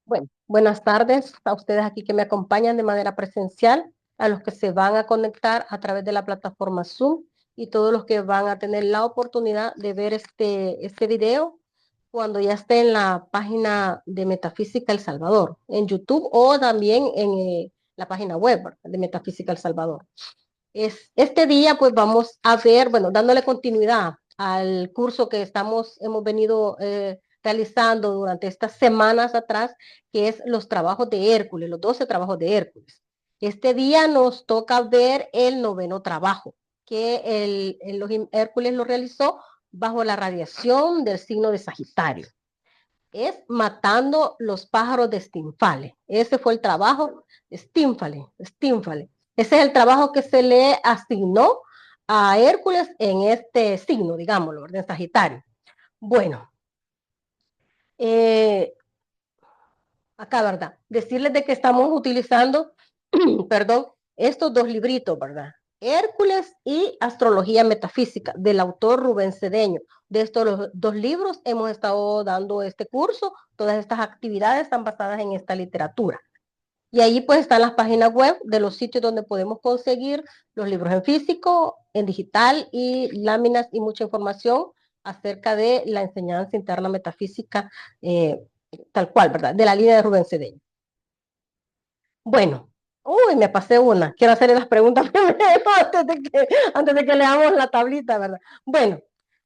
Bueno, buenas tardes a ustedes aquí que me acompañan de manera presencial, a los que se van a conectar a través de la plataforma Zoom y todos los que van a tener la oportunidad de ver este video cuando ya esté en la página de Metafísica El Salvador, en YouTube o también en la página web, ¿verdad?, de Metafísica El Salvador. Este día pues vamos a ver, bueno, dándole continuidad al curso que hemos venido realizando durante estas semanas atrás, que es los trabajos de Hércules, los 12 trabajos de Hércules. Este día nos toca ver el noveno trabajo, que Hércules lo realizó bajo la radiación del signo de Sagitario. Es matando los pájaros de Stínfale. Ese fue el trabajo de Stínfale. Ese es el trabajo que se le asignó a Hércules en este signo, digámoslo, ¿verdad?, en Sagitario. Bueno, eh, acá, ¿verdad? Decirles de que estamos utilizando, perdón, estos dos libritos, ¿verdad? Hércules y Astrología Metafísica, del autor Rubén Cedeño. De estos dos libros hemos estado dando este curso. Todas estas actividades están basadas en esta literatura. Y ahí pues están las páginas web de los sitios donde podemos conseguir los libros en físico, en digital y láminas y mucha información acerca de la enseñanza interna metafísica, tal cual, ¿verdad? De la línea de Rubén Cedeño. Bueno, uy, me pasé una. Quiero hacerle las preguntas primero antes de que leamos la tablita, ¿verdad? Bueno,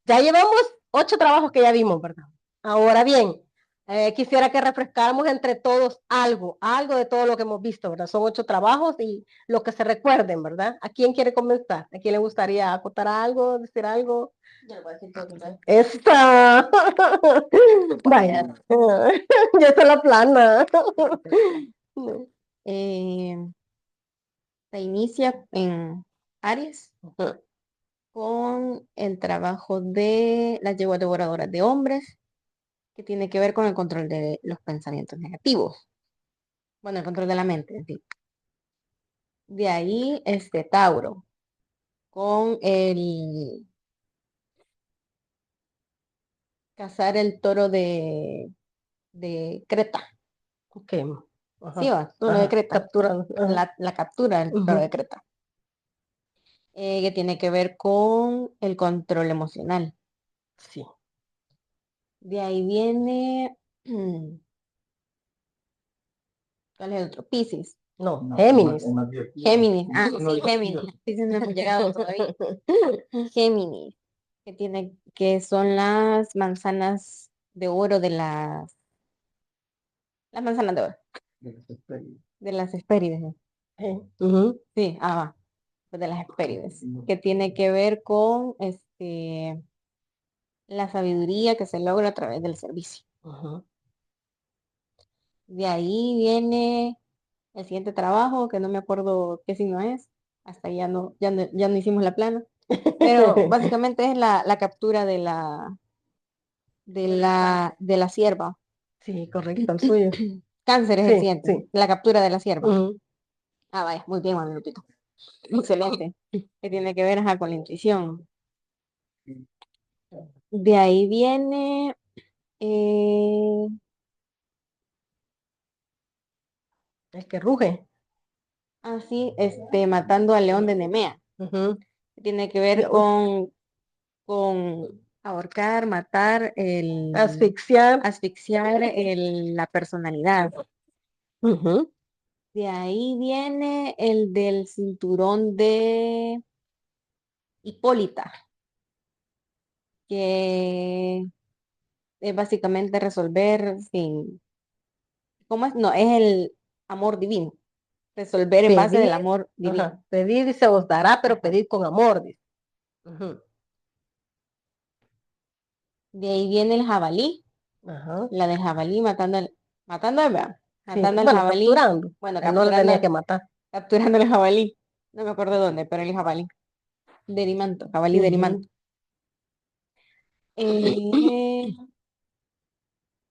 ya llevamos 8 trabajos que ya vimos, ¿verdad? Ahora bien, quisiera que refrescáramos entre todos algo de todo lo que hemos visto, ¿verdad? Son 8 trabajos y lo que se recuerden, ¿verdad? ¿A quién quiere comenzar? ¿A quién le gustaría acotar algo, decir algo? Yo le voy a decir todo, ¿verdad? ¡Esta! Vaya, ya está la plana. Eh, Se inicia en Aries con el trabajo de las yeguas devoradoras de hombres, que tiene que ver con el control de los pensamientos negativos. Bueno, el control de la mente, en fin. De ahí, Tauro, con el cazar el toro de Creta. Ok. Sí, Ajá. va, toro de Ajá. Creta. Capturando. Ajá. La captura del toro Ujú. de Creta. Que tiene que ver con el control emocional. Sí. De ahí viene, ¿cuál es el otro? Piscis. No, Géminis. Géminis. Ah, sí, Géminis. Piscis no hemos llegado todavía. Géminis, que son las manzanas de oro las manzanas de oro, de las Hespérides. Ujú. Sí, va, pues de las Hespérides, que tiene que ver con la sabiduría que se logra a través del servicio. Ujú. De ahí viene el siguiente trabajo, que no me acuerdo qué signo es, hasta ahí ya no hicimos la plana, pero básicamente es la captura de la sierva. Sí, correcto, el suyo. Cáncer es el Sí, siguiente, sí. la captura de la sierva. Ujú. Ah, vaya, muy bien, Manuel Lupito. Excelente. Que tiene que ver, ajá, con la intuición. De ahí viene, eh, El que ruge. así, matando al león de Nemea. Ujú. Tiene que ver Dios. con ahorcar, matar, Asfixiar. asfixiar la personalidad. Ujú. De ahí viene el del cinturón de Hipólita, que es básicamente resolver sin, ¿cómo es? No, es el amor divino, resolver en base del Pedir. amor divino. Ajá. Pedir y se os dará, pero Ajá. pedir con amor, dice. Ujú. De ahí viene el jabalí, Ajá. la del jabalí ¿verdad? Sí, Matando al bueno, jabalí, capturando. bueno, Él no le tenía que matar. capturando el jabalí, no me acuerdo dónde, pero el jabalí, derimanto, jabalí Ujú. derimanto. Eh,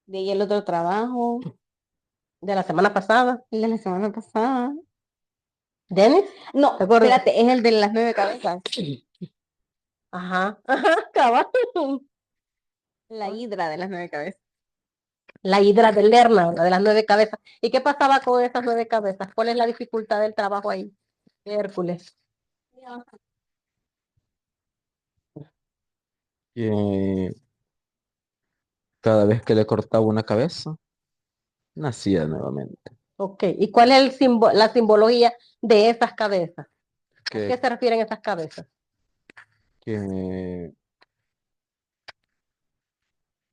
de ahí el otro trabajo, De la semana pasada. el de la semana pasada. ¿Denis? ¿Te No, acuerdas? espérate, es el de las 9 cabezas, Ajá. Ajá, cabal. la hidra de las 9 cabezas. La hidra de Lerna, ¿verdad? De las 9 cabezas. ¿Y qué pasaba con esas 9 cabezas? ¿Cuál es la dificultad del trabajo ahí, Hércules? Que cada vez que le cortaba una cabeza, nacía nuevamente. Ok, ¿y cuál es la simbología de esas cabezas? ¿A qué Que, se refieren esas cabezas? que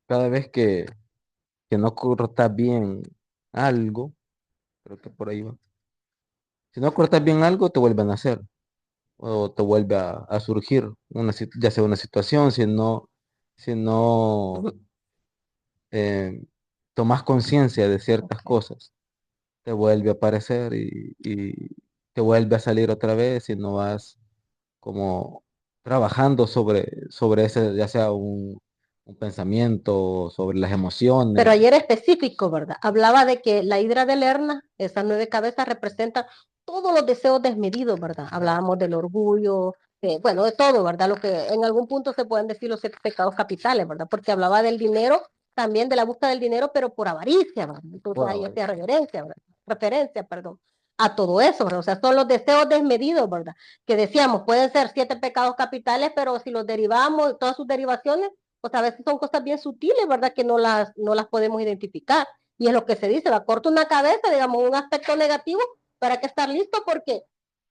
cada vez que no cortas bien algo, creo que por ahí va. Si no cortas bien algo, te vuelven a hacer o te vuelve a surgir ya sea una situación, si no eh, tomas conciencia de ciertas Ok. cosas, te vuelve a aparecer y te vuelve a salir otra vez y no vas como trabajando sobre ese, ya sea un pensamiento, sobre las Pero emociones. ayer específico, ¿verdad? Hablaba de que la hidra de Lerna, esas 9 cabezas representan todos los deseos desmedidos, ¿verdad? Hablábamos del orgullo, bueno, de todo, ¿verdad? Lo que en algún punto se pueden decir los 7 pecados capitales, ¿verdad? Porque hablaba del dinero, también de la búsqueda del dinero, pero por avaricia, ¿verdad? Entonces Por ahí ahora. hacía referencia, perdón, a todo eso, ¿verdad? O sea, son los deseos desmedidos, ¿verdad? Que decíamos, pueden ser 7 pecados capitales, pero si los derivamos, todas sus derivaciones, pues a veces son cosas bien sutiles, ¿verdad? Que no las podemos identificar. Y es lo que se dice, va, corta una cabeza, digamos, un aspecto negativo, para que estar listo porque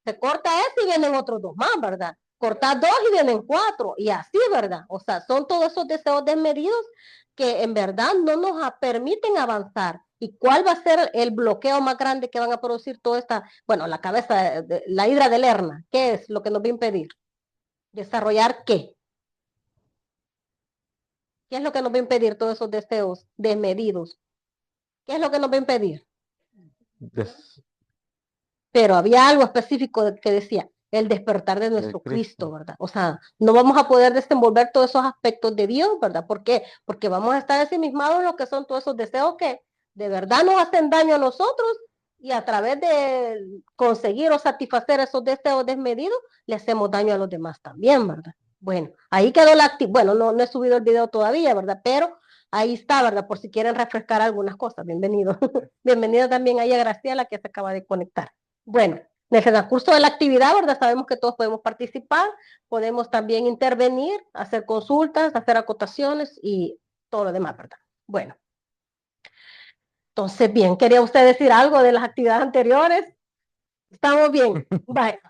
se corta eso y vienen otros 2 más, ¿verdad? Cortar 2 y vienen 4, y así, ¿verdad? O sea, son todos esos deseos desmedidos que en verdad no nos permiten avanzar. ¿Y cuál va a ser el bloqueo más grande que van a producir toda esta, bueno, la cabeza, la hidra de Lerna? ¿Qué es lo que nos va a impedir? ¿Desarrollar qué? ¿Qué es lo que nos va a impedir todos esos deseos desmedidos? ¿Qué es lo que nos va a impedir? Des- Pero había algo específico que decía, el despertar de del nuestro Cristo, Cristo. ¿verdad? O sea, no vamos a poder desenvolver todos esos aspectos de Dios, ¿verdad? ¿Por qué? Porque vamos a estar ensimismados en lo que son todos esos deseos que de verdad nos hacen daño a nosotros y a través de conseguir o satisfacer esos deseos desmedidos, le hacemos daño a los demás también, ¿verdad? Bueno, ahí quedó bueno, no he subido el video todavía, ¿verdad? Pero ahí está, ¿verdad? Por si quieren refrescar algunas cosas. Bienvenido. Bienvenida también ahí a Graciela que se acaba de conectar. Bueno, en el transcurso de la actividad, ¿verdad? Sabemos que todos podemos participar, podemos también intervenir, hacer consultas, hacer acotaciones y todo lo demás, ¿verdad? Bueno, entonces, bien, ¿quería usted decir algo de las actividades anteriores? ¿Estamos bien? Vale.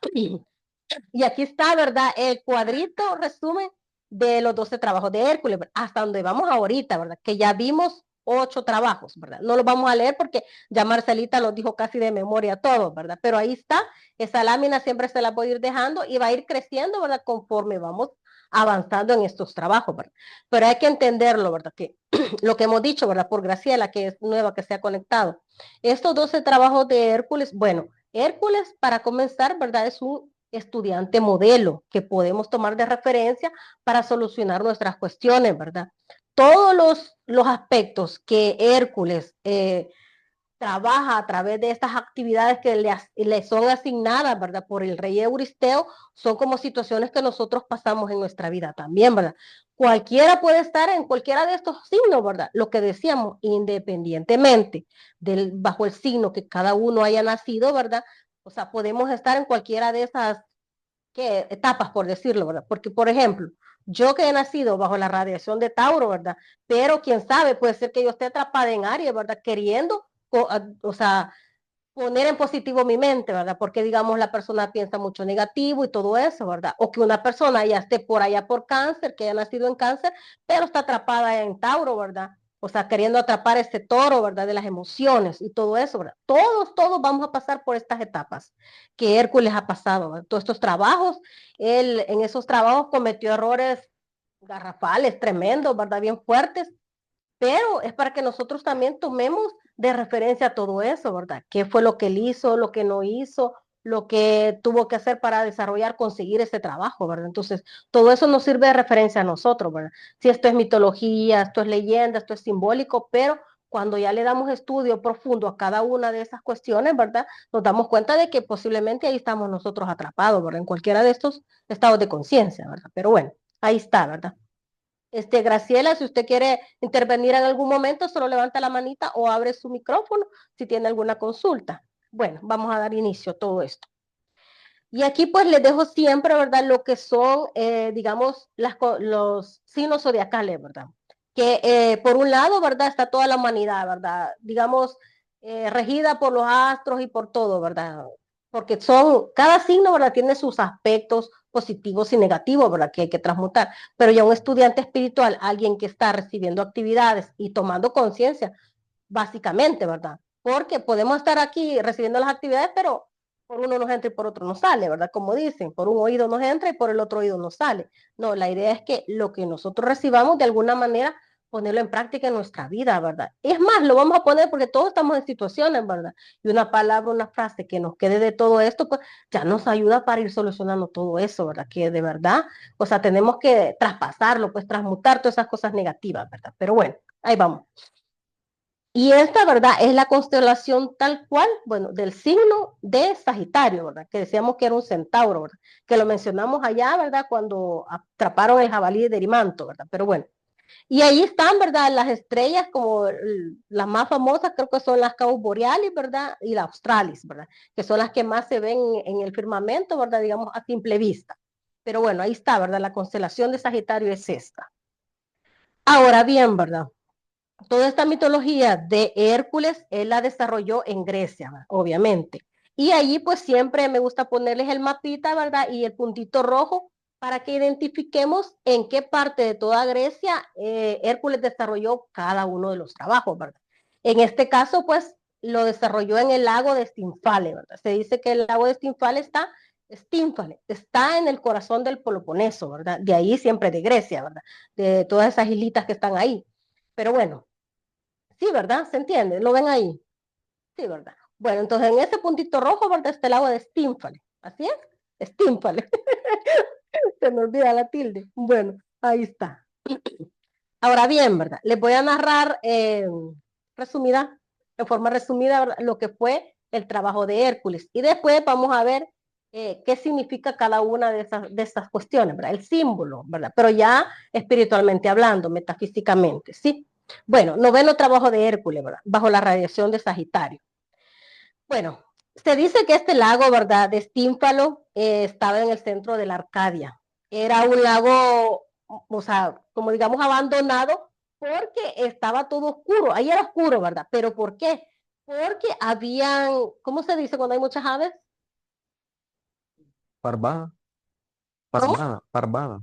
Y aquí está, ¿verdad? El cuadrito resumen de los 12 trabajos de Hércules, ¿verdad? Hasta donde vamos ahorita, ¿verdad? Que ya vimos 8 trabajos, ¿verdad? No los vamos a leer porque ya Marcelita los dijo casi de memoria todos, ¿verdad? Pero ahí está, esa lámina siempre se la voy a ir dejando y va a ir creciendo, ¿verdad? Conforme vamos avanzando en estos trabajos, ¿verdad? Pero hay que entenderlo, ¿verdad? Que lo que hemos dicho, ¿verdad? Por Graciela, que es nueva, que se ha conectado. Estos 12 trabajos de Hércules, bueno, Hércules, para comenzar, ¿verdad? Es un estudiante modelo que podemos tomar de referencia para solucionar nuestras cuestiones, ¿verdad? Todos los aspectos que Hércules trabaja a través de estas actividades que le son asignadas, ¿verdad? Por el rey Euristeo, son como situaciones que nosotros pasamos en nuestra vida también, ¿verdad? Cualquiera puede estar en cualquiera de estos signos, ¿verdad? Lo que decíamos, independientemente bajo el signo que cada uno haya nacido, ¿verdad? O sea, podemos estar en cualquiera de esas etapas, por decirlo, ¿verdad? Porque, por ejemplo, yo que he nacido bajo la radiación de Tauro, ¿verdad? Pero quién sabe, puede ser que yo esté atrapada en Aries, ¿verdad? Queriendo, o sea, poner en positivo mi mente, ¿verdad? Porque, digamos, la persona piensa mucho negativo y todo eso, ¿verdad? O que una persona ya esté por allá por cáncer, que haya nacido en cáncer, pero está atrapada en Tauro, ¿verdad? O sea, queriendo atrapar ese toro, ¿verdad? De las emociones y todo eso, ¿verdad? Todos vamos a pasar por estas etapas que Hércules ha pasado, ¿verdad? Todos estos trabajos, él en esos trabajos cometió errores garrafales, tremendos, ¿verdad? Bien fuertes, pero es para que nosotros también tomemos de referencia todo eso, ¿verdad? ¿Qué fue lo que él hizo, lo que no hizo, lo que tuvo que hacer para desarrollar, conseguir ese trabajo, ¿verdad? Entonces, todo eso nos sirve de referencia a nosotros, ¿verdad? Si esto es mitología, esto es leyenda, esto es simbólico, pero cuando ya le damos estudio profundo a cada una de esas cuestiones, ¿verdad? Nos damos cuenta de que posiblemente ahí estamos nosotros atrapados, ¿verdad? En cualquiera de estos estados de conciencia, ¿verdad? Pero bueno, ahí está, ¿verdad? Graciela, si usted quiere intervenir en algún momento, solo levanta la manita o abre su micrófono si tiene alguna consulta. Bueno, vamos a dar inicio a todo esto. Y aquí pues les dejo siempre, ¿verdad? Lo que son, digamos, los signos zodiacales, ¿verdad? Que por un lado, ¿verdad? Está toda la humanidad, ¿verdad? Digamos, regida por los astros y por todo, ¿verdad? Porque cada signo, ¿verdad? Tiene sus aspectos positivos y negativos, ¿verdad? Que hay que transmutar. Pero ya un estudiante espiritual, alguien que está recibiendo actividades y tomando conciencia, básicamente, ¿verdad? Porque podemos estar aquí recibiendo las actividades, pero por uno nos entra y por otro nos sale, ¿verdad? Como dicen, por un oído nos entra y por el otro oído nos sale. No, la idea es que lo que nosotros recibamos de alguna manera ponerlo en práctica en nuestra vida, ¿verdad? Es más, lo vamos a poner porque todos estamos en situaciones, ¿verdad? Y una palabra, una frase que nos quede de todo esto, pues ya nos ayuda para ir solucionando todo eso, ¿verdad? Que de verdad, o sea, tenemos que traspasarlo, pues transmutar todas esas cosas negativas, ¿verdad? Pero bueno, ahí vamos. Y esta, ¿verdad? Es la constelación tal cual, bueno, del signo de Sagitario, ¿verdad? Que decíamos que era un centauro, ¿verdad? Que lo mencionamos allá, ¿verdad? Cuando atraparon el jabalí de Erimanto, ¿verdad? Pero bueno. Y ahí están, ¿verdad? Las estrellas como las más famosas, creo que son las Cabos Borealis, ¿verdad? Y la Australis, ¿verdad? Que son las que más se ven en el firmamento, ¿verdad? Digamos a simple vista. Pero bueno, ahí está, ¿verdad? La constelación de Sagitario es esta. Ahora bien, ¿verdad? Toda esta mitología de Hércules, él la desarrolló en Grecia, obviamente. Y allí pues siempre me gusta ponerles el mapita, ¿verdad? Y el puntito rojo para que identifiquemos en qué parte de toda Grecia Hércules desarrolló cada uno de los trabajos, ¿verdad? En este caso pues lo desarrolló en el lago de Stínfale, ¿verdad? Se dice que el lago de Stínfale está en el corazón del Peloponeso, ¿verdad? De ahí siempre de Grecia, ¿verdad? De todas esas islitas que están ahí. Pero bueno, sí, ¿verdad? ¿Se entiende? ¿Lo ven ahí? Sí, ¿verdad? Bueno, entonces en ese puntito rojo, ¿verdad? Está el agua de Stínfale. ¿Así es? Stínfale. Se me olvida la tilde. Bueno, ahí está. Ahora bien, ¿verdad? Les voy a narrar resumida, en forma resumida, ¿verdad? Lo que fue el trabajo de Hércules. Y después vamos a ver qué significa cada una de esas cuestiones, ¿verdad? El símbolo, ¿verdad? Pero ya espiritualmente hablando, metafísicamente, ¿sí? Bueno, noveno trabajo de Hércules, ¿verdad? Bajo la radiación de Sagitario. Bueno, se dice que este lago, ¿verdad? De Stínfalo estaba en el centro de la Arcadia. Era un lago, o sea, como digamos, abandonado porque estaba todo oscuro. Ahí era oscuro, ¿verdad? ¿Pero por qué? Porque habían, ¿cómo se dice cuando hay muchas aves? Parvada, ¿Cómo? parvada,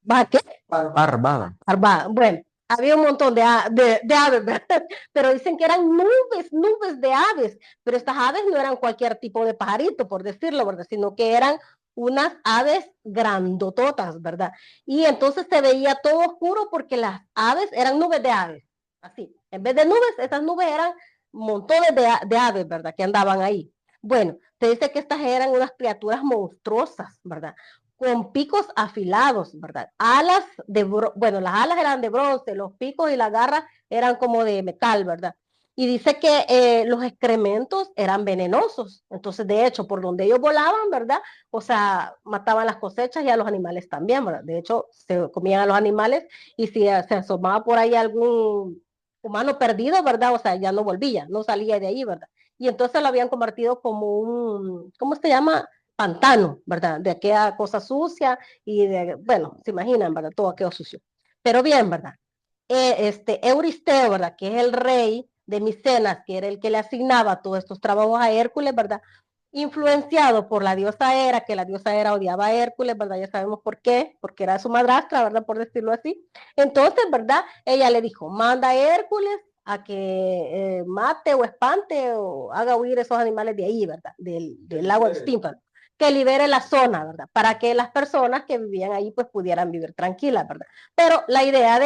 ¿Va qué? parvada. Bueno, había un montón de aves, ¿verdad? Pero dicen que eran nubes de aves, pero estas aves no eran cualquier tipo de pajarito, por decirlo, ¿verdad? Sino que eran unas aves grandototas, ¿verdad? Y entonces se veía todo oscuro porque las aves eran nubes de aves, así. En vez de nubes, estas nubes eran montones de aves, ¿verdad? Que andaban ahí. Bueno, se dice que estas eran unas criaturas monstruosas, ¿verdad? Con picos afilados, ¿verdad? Bueno, las alas eran de bronce, los picos y las garras eran como de metal, ¿verdad? Y dice que los excrementos eran venenosos. Entonces, de hecho, por donde ellos volaban, ¿verdad? O sea, mataban las cosechas y a los animales también, ¿verdad? De hecho, se comían a los animales y si se asomaba por ahí algún humano perdido, ¿verdad? O sea, ya no volvía, no salía de ahí, ¿verdad? Y entonces lo habían convertido como ¿cómo se llama? Pantano, ¿verdad? De aquella cosa sucia y de, bueno, se imaginan, ¿verdad? Todo aquello sucio. Pero bien, ¿verdad? Euristeo, ¿verdad? Que es el rey de Micenas, que era el que le asignaba todos estos trabajos a Hércules, ¿verdad? Influenciado por la diosa Hera, que la diosa Hera odiaba a Hércules, ¿verdad? Ya sabemos por qué, porque era su madrastra, ¿verdad? Por decirlo así. Entonces, ¿verdad? Ella le dijo, manda a Hércules a que mate o espante o haga huir esos animales de ahí, ¿verdad? Del lago de Stínfalo, que libere la zona, ¿verdad? Para que las personas que vivían ahí pues pudieran vivir tranquilas, ¿verdad? Pero la idea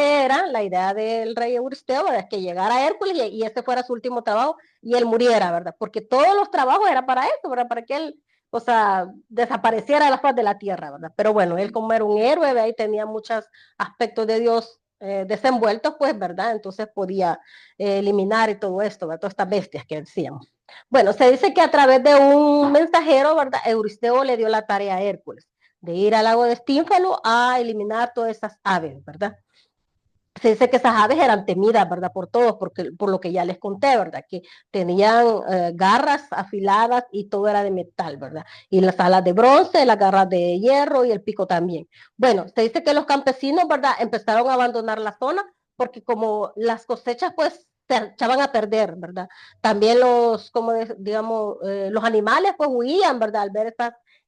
del rey Euristeo, ¿verdad? Es que llegara Hércules y ese fuera su último trabajo y él muriera, ¿verdad? Porque todos los trabajos eran para eso, ¿verdad? Para que él, o sea, desapareciera de la faz de la tierra, ¿verdad? Pero bueno, él como era un héroe, ¿verdad? Y tenía muchos aspectos de Dios desenvueltos, pues, ¿verdad? Entonces podía eliminar y todo esto, ¿verdad? Todas estas bestias que decíamos. Bueno, se dice que a través de un mensajero, ¿verdad? Euristeo le dio la tarea a Hércules de ir al lago de Stínfalo a eliminar todas esas aves, ¿verdad? se dice que esas aves eran temidas, ¿verdad? Por todos, por lo que ya les conté, ¿verdad? Que tenían garras afiladas y todo era de metal, ¿verdad? Y las alas de bronce, las garras de hierro y el pico también. Bueno, se dice que los campesinos, ¿verdad? Empezaron a abandonar la zona porque como las cosechas, pues, se echaban a perder, ¿verdad? También digamos, los animales, pues, huían, ¿verdad? Al ver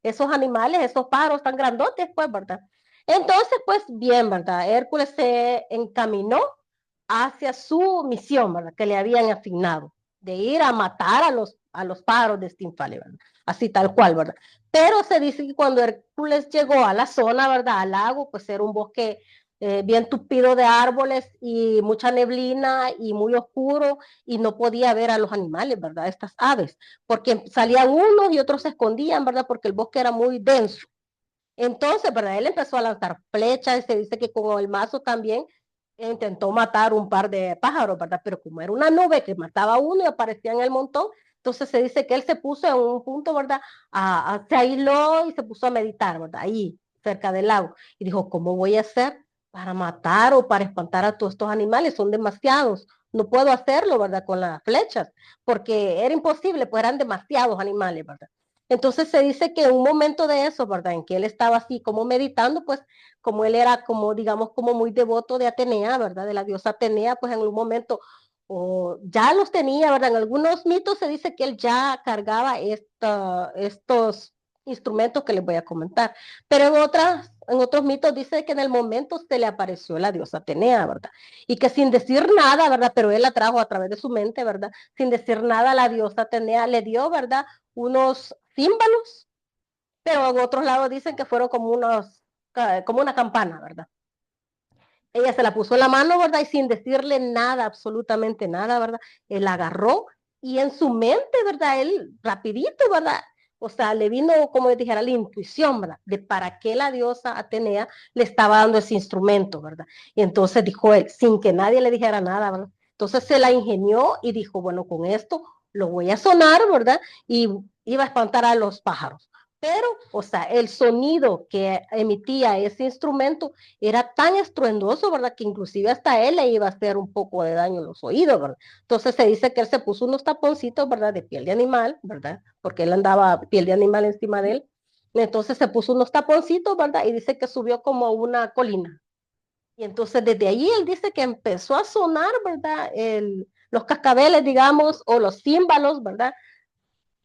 esos animales, esos pájaros tan grandotes, pues, ¿verdad? Entonces, pues bien, ¿verdad? Hércules se encaminó hacia su misión, ¿verdad? Que le habían asignado, de ir a matar a los pájaros de Estinfale, ¿verdad? Así tal cual, ¿verdad? Pero se dice que cuando Hércules llegó a la zona, ¿verdad? Al lago, pues era un bosque bien tupido de árboles y mucha neblina y muy oscuro y no podía ver a los animales, ¿verdad? Estas aves, porque salían unos y otros se escondían, ¿verdad? Porque el bosque era muy denso. Entonces, ¿verdad? Él empezó a lanzar flechas y se dice que con el mazo también intentó matar un par de pájaros, ¿verdad? Pero como era una nube que mataba a uno y aparecía en el montón, entonces se dice que él se puso en un punto, ¿verdad? Se aisló y se puso a meditar, ¿verdad? Ahí, cerca del lago. Y dijo, ¿cómo voy a hacer para matar o para espantar a todos estos animales? Son demasiados. No puedo hacerlo, ¿verdad? Con las flechas, porque era imposible, pues eran demasiados animales, ¿verdad? Entonces se dice que en un momento de eso, ¿verdad? En que él estaba así como meditando, pues como él era como, digamos, como muy devoto de Atenea, ¿verdad? De la diosa Atenea, pues en un momento ya los tenía, ¿verdad? En algunos mitos se dice que él ya cargaba estos instrumentos que les voy a comentar, pero en otros mitos dice que en el momento se le apareció la diosa Atenea, ¿verdad? Y que sin decir nada, ¿verdad? Pero él la trajo a través de su mente, ¿verdad? Sin decir nada, la diosa Atenea le dio, ¿verdad? Unos címbalos, pero en otros lados dicen que fueron como una campana, ¿verdad? Ella se la puso en la mano, ¿verdad? Y sin decirle nada, absolutamente nada, ¿verdad? Él la agarró y en su mente, ¿verdad? Él rapidito, ¿verdad? O sea, le vino, como dijera, la intuición, ¿verdad? De para qué la diosa Atenea le estaba dando ese instrumento, ¿verdad? Y entonces dijo él, sin que nadie le dijera nada, ¿verdad? Entonces se la ingenió y dijo, bueno, con esto lo voy a sonar, ¿verdad? Y iba a espantar a los pájaros. Pero, o sea, el sonido que emitía ese instrumento era tan estruendoso, ¿verdad? Que inclusive hasta él le iba a hacer un poco de daño en los oídos, ¿verdad? Entonces se dice que él se puso unos taponcitos, ¿verdad? De piel de animal, ¿verdad? Porque él andaba piel de animal encima de él. Entonces se puso unos taponcitos, ¿verdad? Y dice que subió como a una colina. Y entonces desde ahí él dice que empezó a sonar, ¿verdad? Los cascabeles, digamos, o los címbalos, ¿verdad?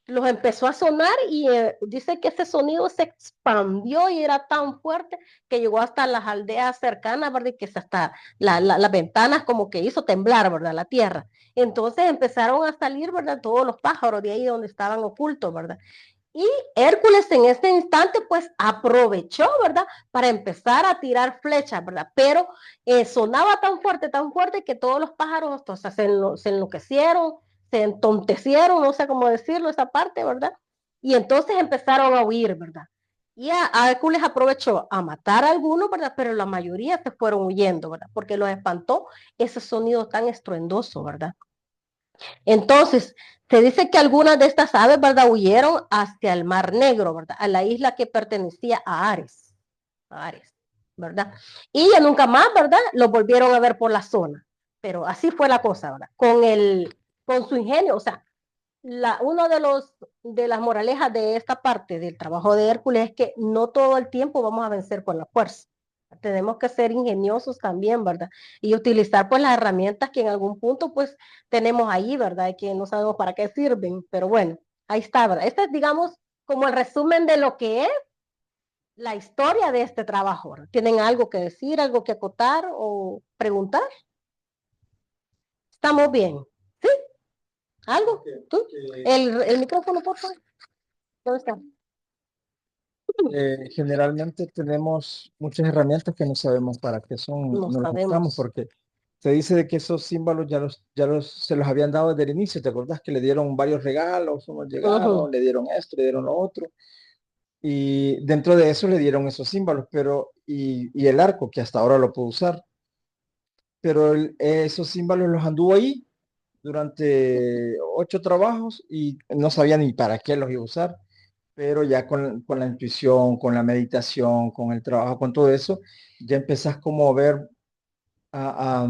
Los empezó a sonar y dice que ese sonido se expandió y era tan fuerte que llegó hasta las aldeas cercanas, ¿verdad? Y que hasta las ventanas como que hizo temblar, ¿verdad? La tierra. Entonces empezaron a salir, ¿verdad? Todos los pájaros de ahí donde estaban ocultos, ¿verdad? Y Hércules en este instante pues aprovechó, ¿verdad? Para empezar a tirar flechas, ¿verdad? Pero sonaba tan fuerte que todos los pájaros entonces, se enloquecieron, se entontecieron, no sé cómo decirlo, esa parte, ¿verdad? Y entonces empezaron a huir, ¿verdad? Y a Hércules aprovechó a matar a algunos, ¿verdad? Pero la mayoría se fueron huyendo, ¿verdad? Porque los espantó ese sonido tan estruendoso, ¿verdad? Entonces, se dice que algunas de estas aves, ¿verdad? Huyeron hacia el Mar Negro, ¿verdad? A la isla que pertenecía a Ares, ¿verdad? Y ya nunca más, ¿verdad? Los volvieron a ver por la zona. Pero así fue la cosa, ¿verdad? Con su ingenio, o sea, uno de las moralejas de esta parte del trabajo de Hércules es que no todo el tiempo vamos a vencer con la fuerza. Tenemos que ser ingeniosos también, ¿verdad? Y utilizar pues las herramientas que en algún punto pues tenemos ahí, ¿verdad? Y que no sabemos para qué sirven, pero bueno, ahí está, ¿verdad? Este es, digamos, como el resumen de lo que es la historia de este trabajo, ¿verdad? ¿Tienen algo que decir, algo que acotar o preguntar? ¿Estamos bien? ¿Sí? ¿Algo? ¿Tú? El micrófono, por favor. ¿Dónde está? Generalmente tenemos muchas herramientas que no sabemos para qué son, No no las usamos sabemos. porque se dice de que esos símbolos se los habían dado desde el inicio. ¿Te acordás que le dieron varios regalos? Unos llegaron, le dieron esto, le dieron lo otro. Y dentro de eso le dieron esos símbolos, pero y el arco que hasta ahora lo puedo usar. Pero esos símbolos los anduvo ahí durante 8 trabajos y no sabía ni para qué los iba a usar, pero ya con la intuición, con la meditación, con el trabajo, con todo eso, ya empezás como a ver a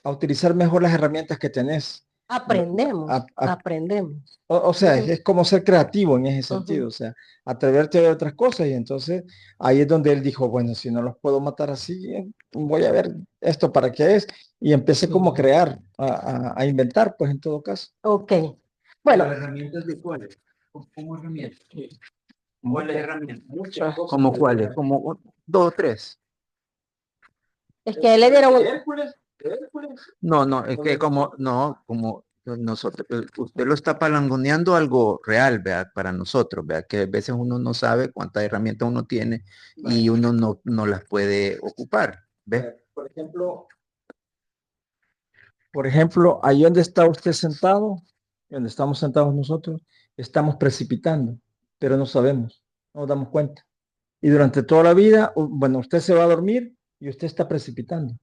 utilizar mejor las herramientas que tenés. Aprendemos, aprendemos. O sea, Ujú. es como ser creativo en ese sentido, Ujú. o sea, atreverte a ver otras cosas y entonces ahí es donde él dijo, bueno, si no los puedo matar así, voy a ver esto para qué es y empecé como a crear, a inventar, pues en todo caso. Ok. Bueno, ¿Herramientas de cuáles? ¿Cómo herramientas? Muchas, herramientas? muchas cosas. ¿Cómo cuáles? Como dos o tres. es que a él le dieron un... Hércules, Hércules. No, no, es que como, no, como nosotros, usted lo está palangoneando algo real, vea, para nosotros, vea, que a veces uno no sabe cuántas herramientas uno tiene y uno no las puede ocupar, ¿ve? Por ejemplo, ahí donde está usted sentado, donde estamos sentados nosotros, estamos precipitando, pero no sabemos, no nos damos cuenta. Y durante toda la vida, bueno, usted se va a dormir y usted está precipitando.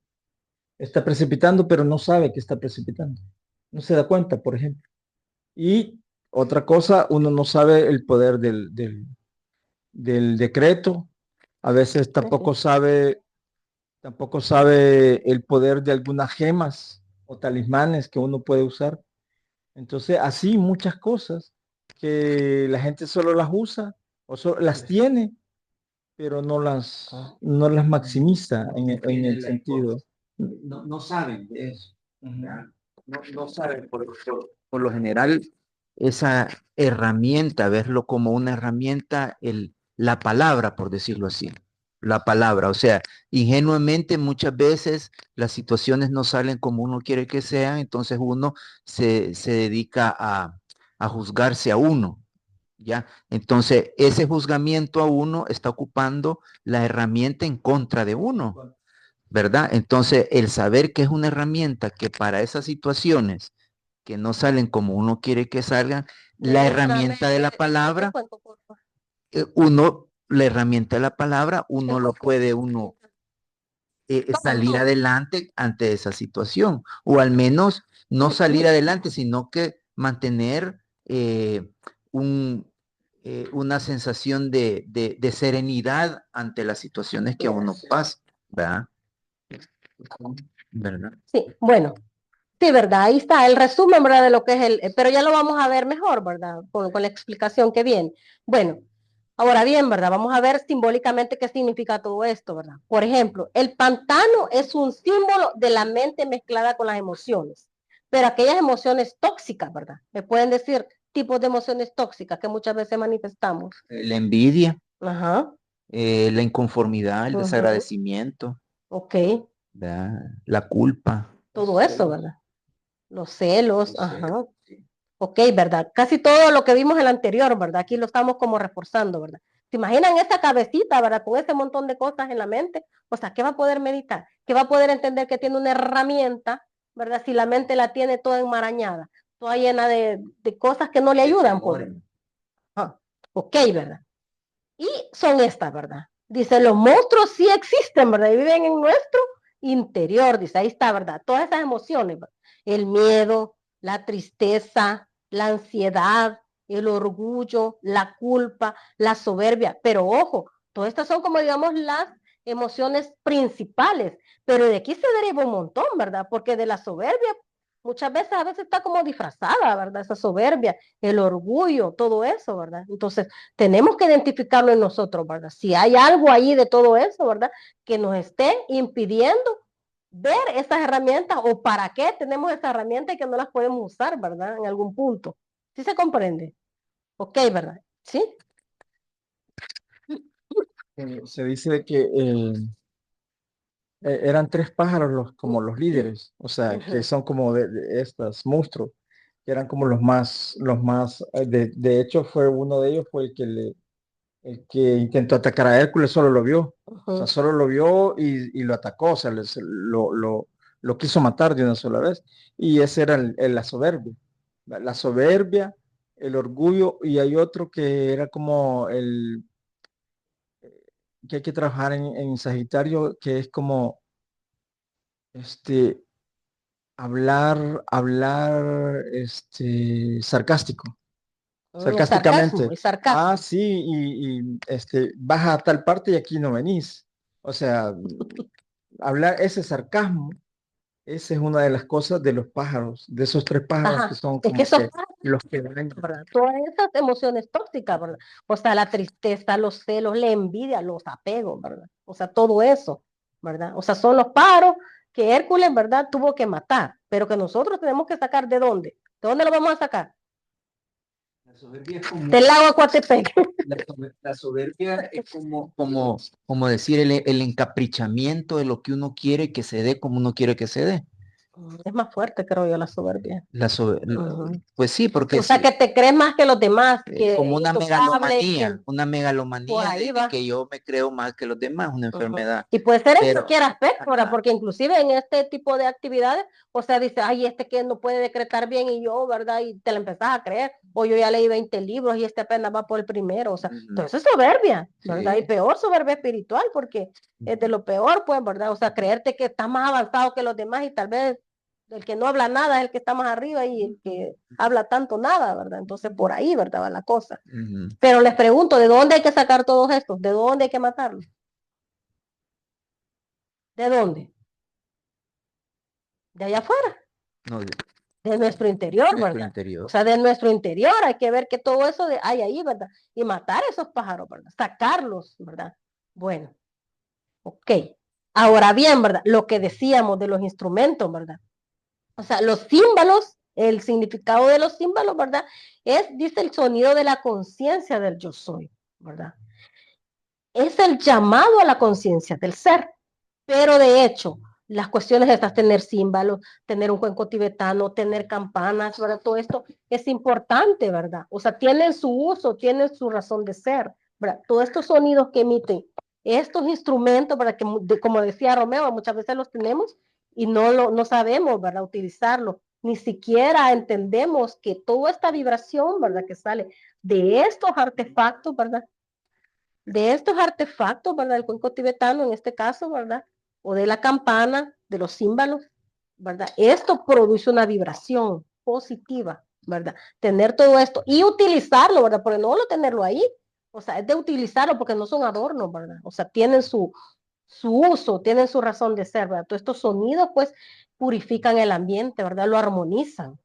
Está precipitando, pero no sabe que está precipitando. No se da cuenta, por ejemplo. Y otra cosa, uno no sabe el poder del decreto. A veces tampoco sabe el poder de algunas gemas o talismanes que uno puede usar. Entonces, así muchas cosas que la gente solo las usa o las tiene, pero no las maximiza en el sentido. No saben de eso. No saben, por lo general, esa herramienta, verlo como una herramienta, la palabra, por decirlo así, la palabra, o sea, ingenuamente muchas veces las situaciones no salen como uno quiere que sean, entonces uno se dedica a juzgarse a uno, ¿ya? Entonces, ese juzgamiento a uno está ocupando la herramienta en contra de uno. ¿Verdad? Entonces, el saber que es una herramienta que para esas situaciones que no salen como uno quiere que salgan, la herramienta de la palabra, la herramienta de la palabra, uno lo puede salir adelante ante esa situación, o al menos no salir adelante, sino que mantener una sensación de serenidad ante las situaciones que a uno pasa, ¿verdad? ¿Verdad? Sí, bueno, sí, ¿verdad? Ahí está el resumen, ¿verdad? De lo que es pero ya lo vamos a ver mejor, ¿verdad? Con la explicación que viene. Bueno, ahora bien, ¿verdad? Vamos a ver simbólicamente qué significa todo esto, ¿verdad? Por ejemplo, el pantano es un símbolo de la mente mezclada con las emociones, pero aquellas emociones tóxicas, ¿verdad? Me pueden decir tipos de emociones tóxicas que muchas veces manifestamos. La envidia, Ajá. la inconformidad, el desagradecimiento, Ok, ¿verdad? La culpa. todo eso, ¿verdad? Los celos, ajá. Ok, ¿verdad? Casi todo lo que vimos en el anterior, ¿verdad? Aquí lo estamos como reforzando, ¿verdad? ¿Se imaginan esa cabecita, ¿verdad? Con ese montón de cosas en la mente. O sea, ¿qué va a poder meditar? ¿Qué va a poder entender que tiene una herramienta, ¿verdad? Si la mente la tiene toda enmarañada, toda llena de cosas que no le ayudan, pues. Ah, ok, ¿verdad? Y son estas, ¿verdad? Dice, los monstruos sí existen, ¿verdad? Y viven en nuestro interior, dice, ahí está, ¿verdad? Todas esas emociones, ¿verdad? El miedo, la tristeza, la ansiedad, el orgullo, la culpa, la soberbia. Pero ojo, todas estas son como, digamos, las emociones principales, pero de aquí se deriva un montón, ¿verdad? Porque de la soberbia muchas veces, a veces está como disfrazada, ¿verdad? Esa soberbia, el orgullo, todo eso, ¿verdad? Entonces, tenemos que identificarlo en nosotros, ¿verdad? Si hay algo ahí de todo eso, ¿verdad? Que nos esté impidiendo ver esas herramientas o para qué tenemos esas herramientas y que no las podemos usar, ¿verdad? En algún punto. ¿Sí se comprende? Ok, ¿verdad? ¿Sí? Se dice que eran tres pájaros como los líderes, o sea, que son como de estas monstruos, que eran como de hecho fue uno de ellos, fue el que intentó atacar a Hércules, solo lo vio, o sea, solo lo vio y lo atacó, o sea, lo quiso matar de una sola vez, y ese era la soberbia, el orgullo, y hay otro que era como que hay que trabajar en Sagitario, que es como este hablar sarcástico, sarcásticamente. Sarcasmo, el sarcasmo. Sí, vas a tal parte y aquí no venís. O sea, hablar ese sarcasmo, esa es una de las cosas de los pájaros, de esos 3 pájaros que Ajá, son es que como esos que los que dañan. ¿verdad? Todas esas emociones tóxicas, ¿verdad? O sea, la tristeza, los celos, la envidia, los apegos, ¿verdad? O sea, todo eso, ¿verdad? O sea, son los pájaros que Hércules, ¿verdad? Tuvo que matar, pero que nosotros tenemos que sacar ¿de dónde? ¿De dónde lo vamos a sacar? La soberbia es como, Del lago Coatepec. la soberbia es como decir el encaprichamiento de lo que uno quiere que se dé como uno quiere que se dé. Es más fuerte, creo yo, la soberbia. Ujú. Pues sí, porque O sea, que te crees más que los demás, como una intocable, megalomanía, una por megalomanía ahí de va. que yo me creo más que los demás, una Ujú. enfermedad. Y puede ser en Pero, cualquier aspecto, ¿verdad? ajá. Porque inclusive en este tipo de actividades, o sea, dice, ay, este que no puede decretar bien y yo, ¿verdad? Y te la empezás a creer, o yo ya leí 20 libros y este apenas va por el primero, o sea, todo eso es soberbia, ¿verdad? Sí. Y peor soberbia espiritual, porque es de lo peor, pues, ¿verdad? O sea, creerte que estás más avanzado que los demás y tal vez el que no habla nada es el que está más arriba y el que habla tanto nada, ¿verdad? Entonces por ahí, ¿verdad? Va la cosa. Pero les pregunto, ¿de dónde hay que sacar todos estos? ¿De dónde hay que matarlos? ¿De dónde? De allá afuera, No, de nuestro interior, nuestro ¿verdad? interior. O sea, de nuestro interior hay que ver que todo eso hay ahí, ¿verdad? Y matar a esos pájaros, ¿verdad? Sacarlos, ¿verdad? Bueno, ok. Ahora bien, ¿verdad? Lo que decíamos de los instrumentos, ¿verdad? O sea, los símbolos, el significado de los símbolos, ¿verdad? Es, dice, el sonido de la conciencia del yo soy, ¿verdad? Es el llamado a la conciencia del ser. Pero de hecho, las cuestiones estas, tener címbalos, tener un cuenco tibetano, tener campanas, ¿verdad? Todo esto es importante, ¿verdad? O sea, tienen su uso, tienen su razón de ser, ¿verdad? Todos estos sonidos que emiten estos instrumentos, ¿verdad? Que como decía Romeo, muchas veces los tenemos y no sabemos, ¿verdad? Utilizarlos. Ni siquiera entendemos que toda esta vibración, ¿verdad? Que sale de estos artefactos, ¿verdad? De estos artefactos, ¿verdad? El cuenco tibetano en este caso, ¿verdad? O de la campana, de los címbalos, ¿verdad? Esto produce una vibración positiva, ¿verdad? Tener todo esto y utilizarlo, ¿verdad? Porque no solo tenerlo ahí, o sea, es de utilizarlo porque no son adornos, ¿verdad? O sea, tienen su uso, tienen su razón de ser, ¿verdad? Todos estos sonidos, pues, purifican el ambiente, ¿verdad? Lo armonizan.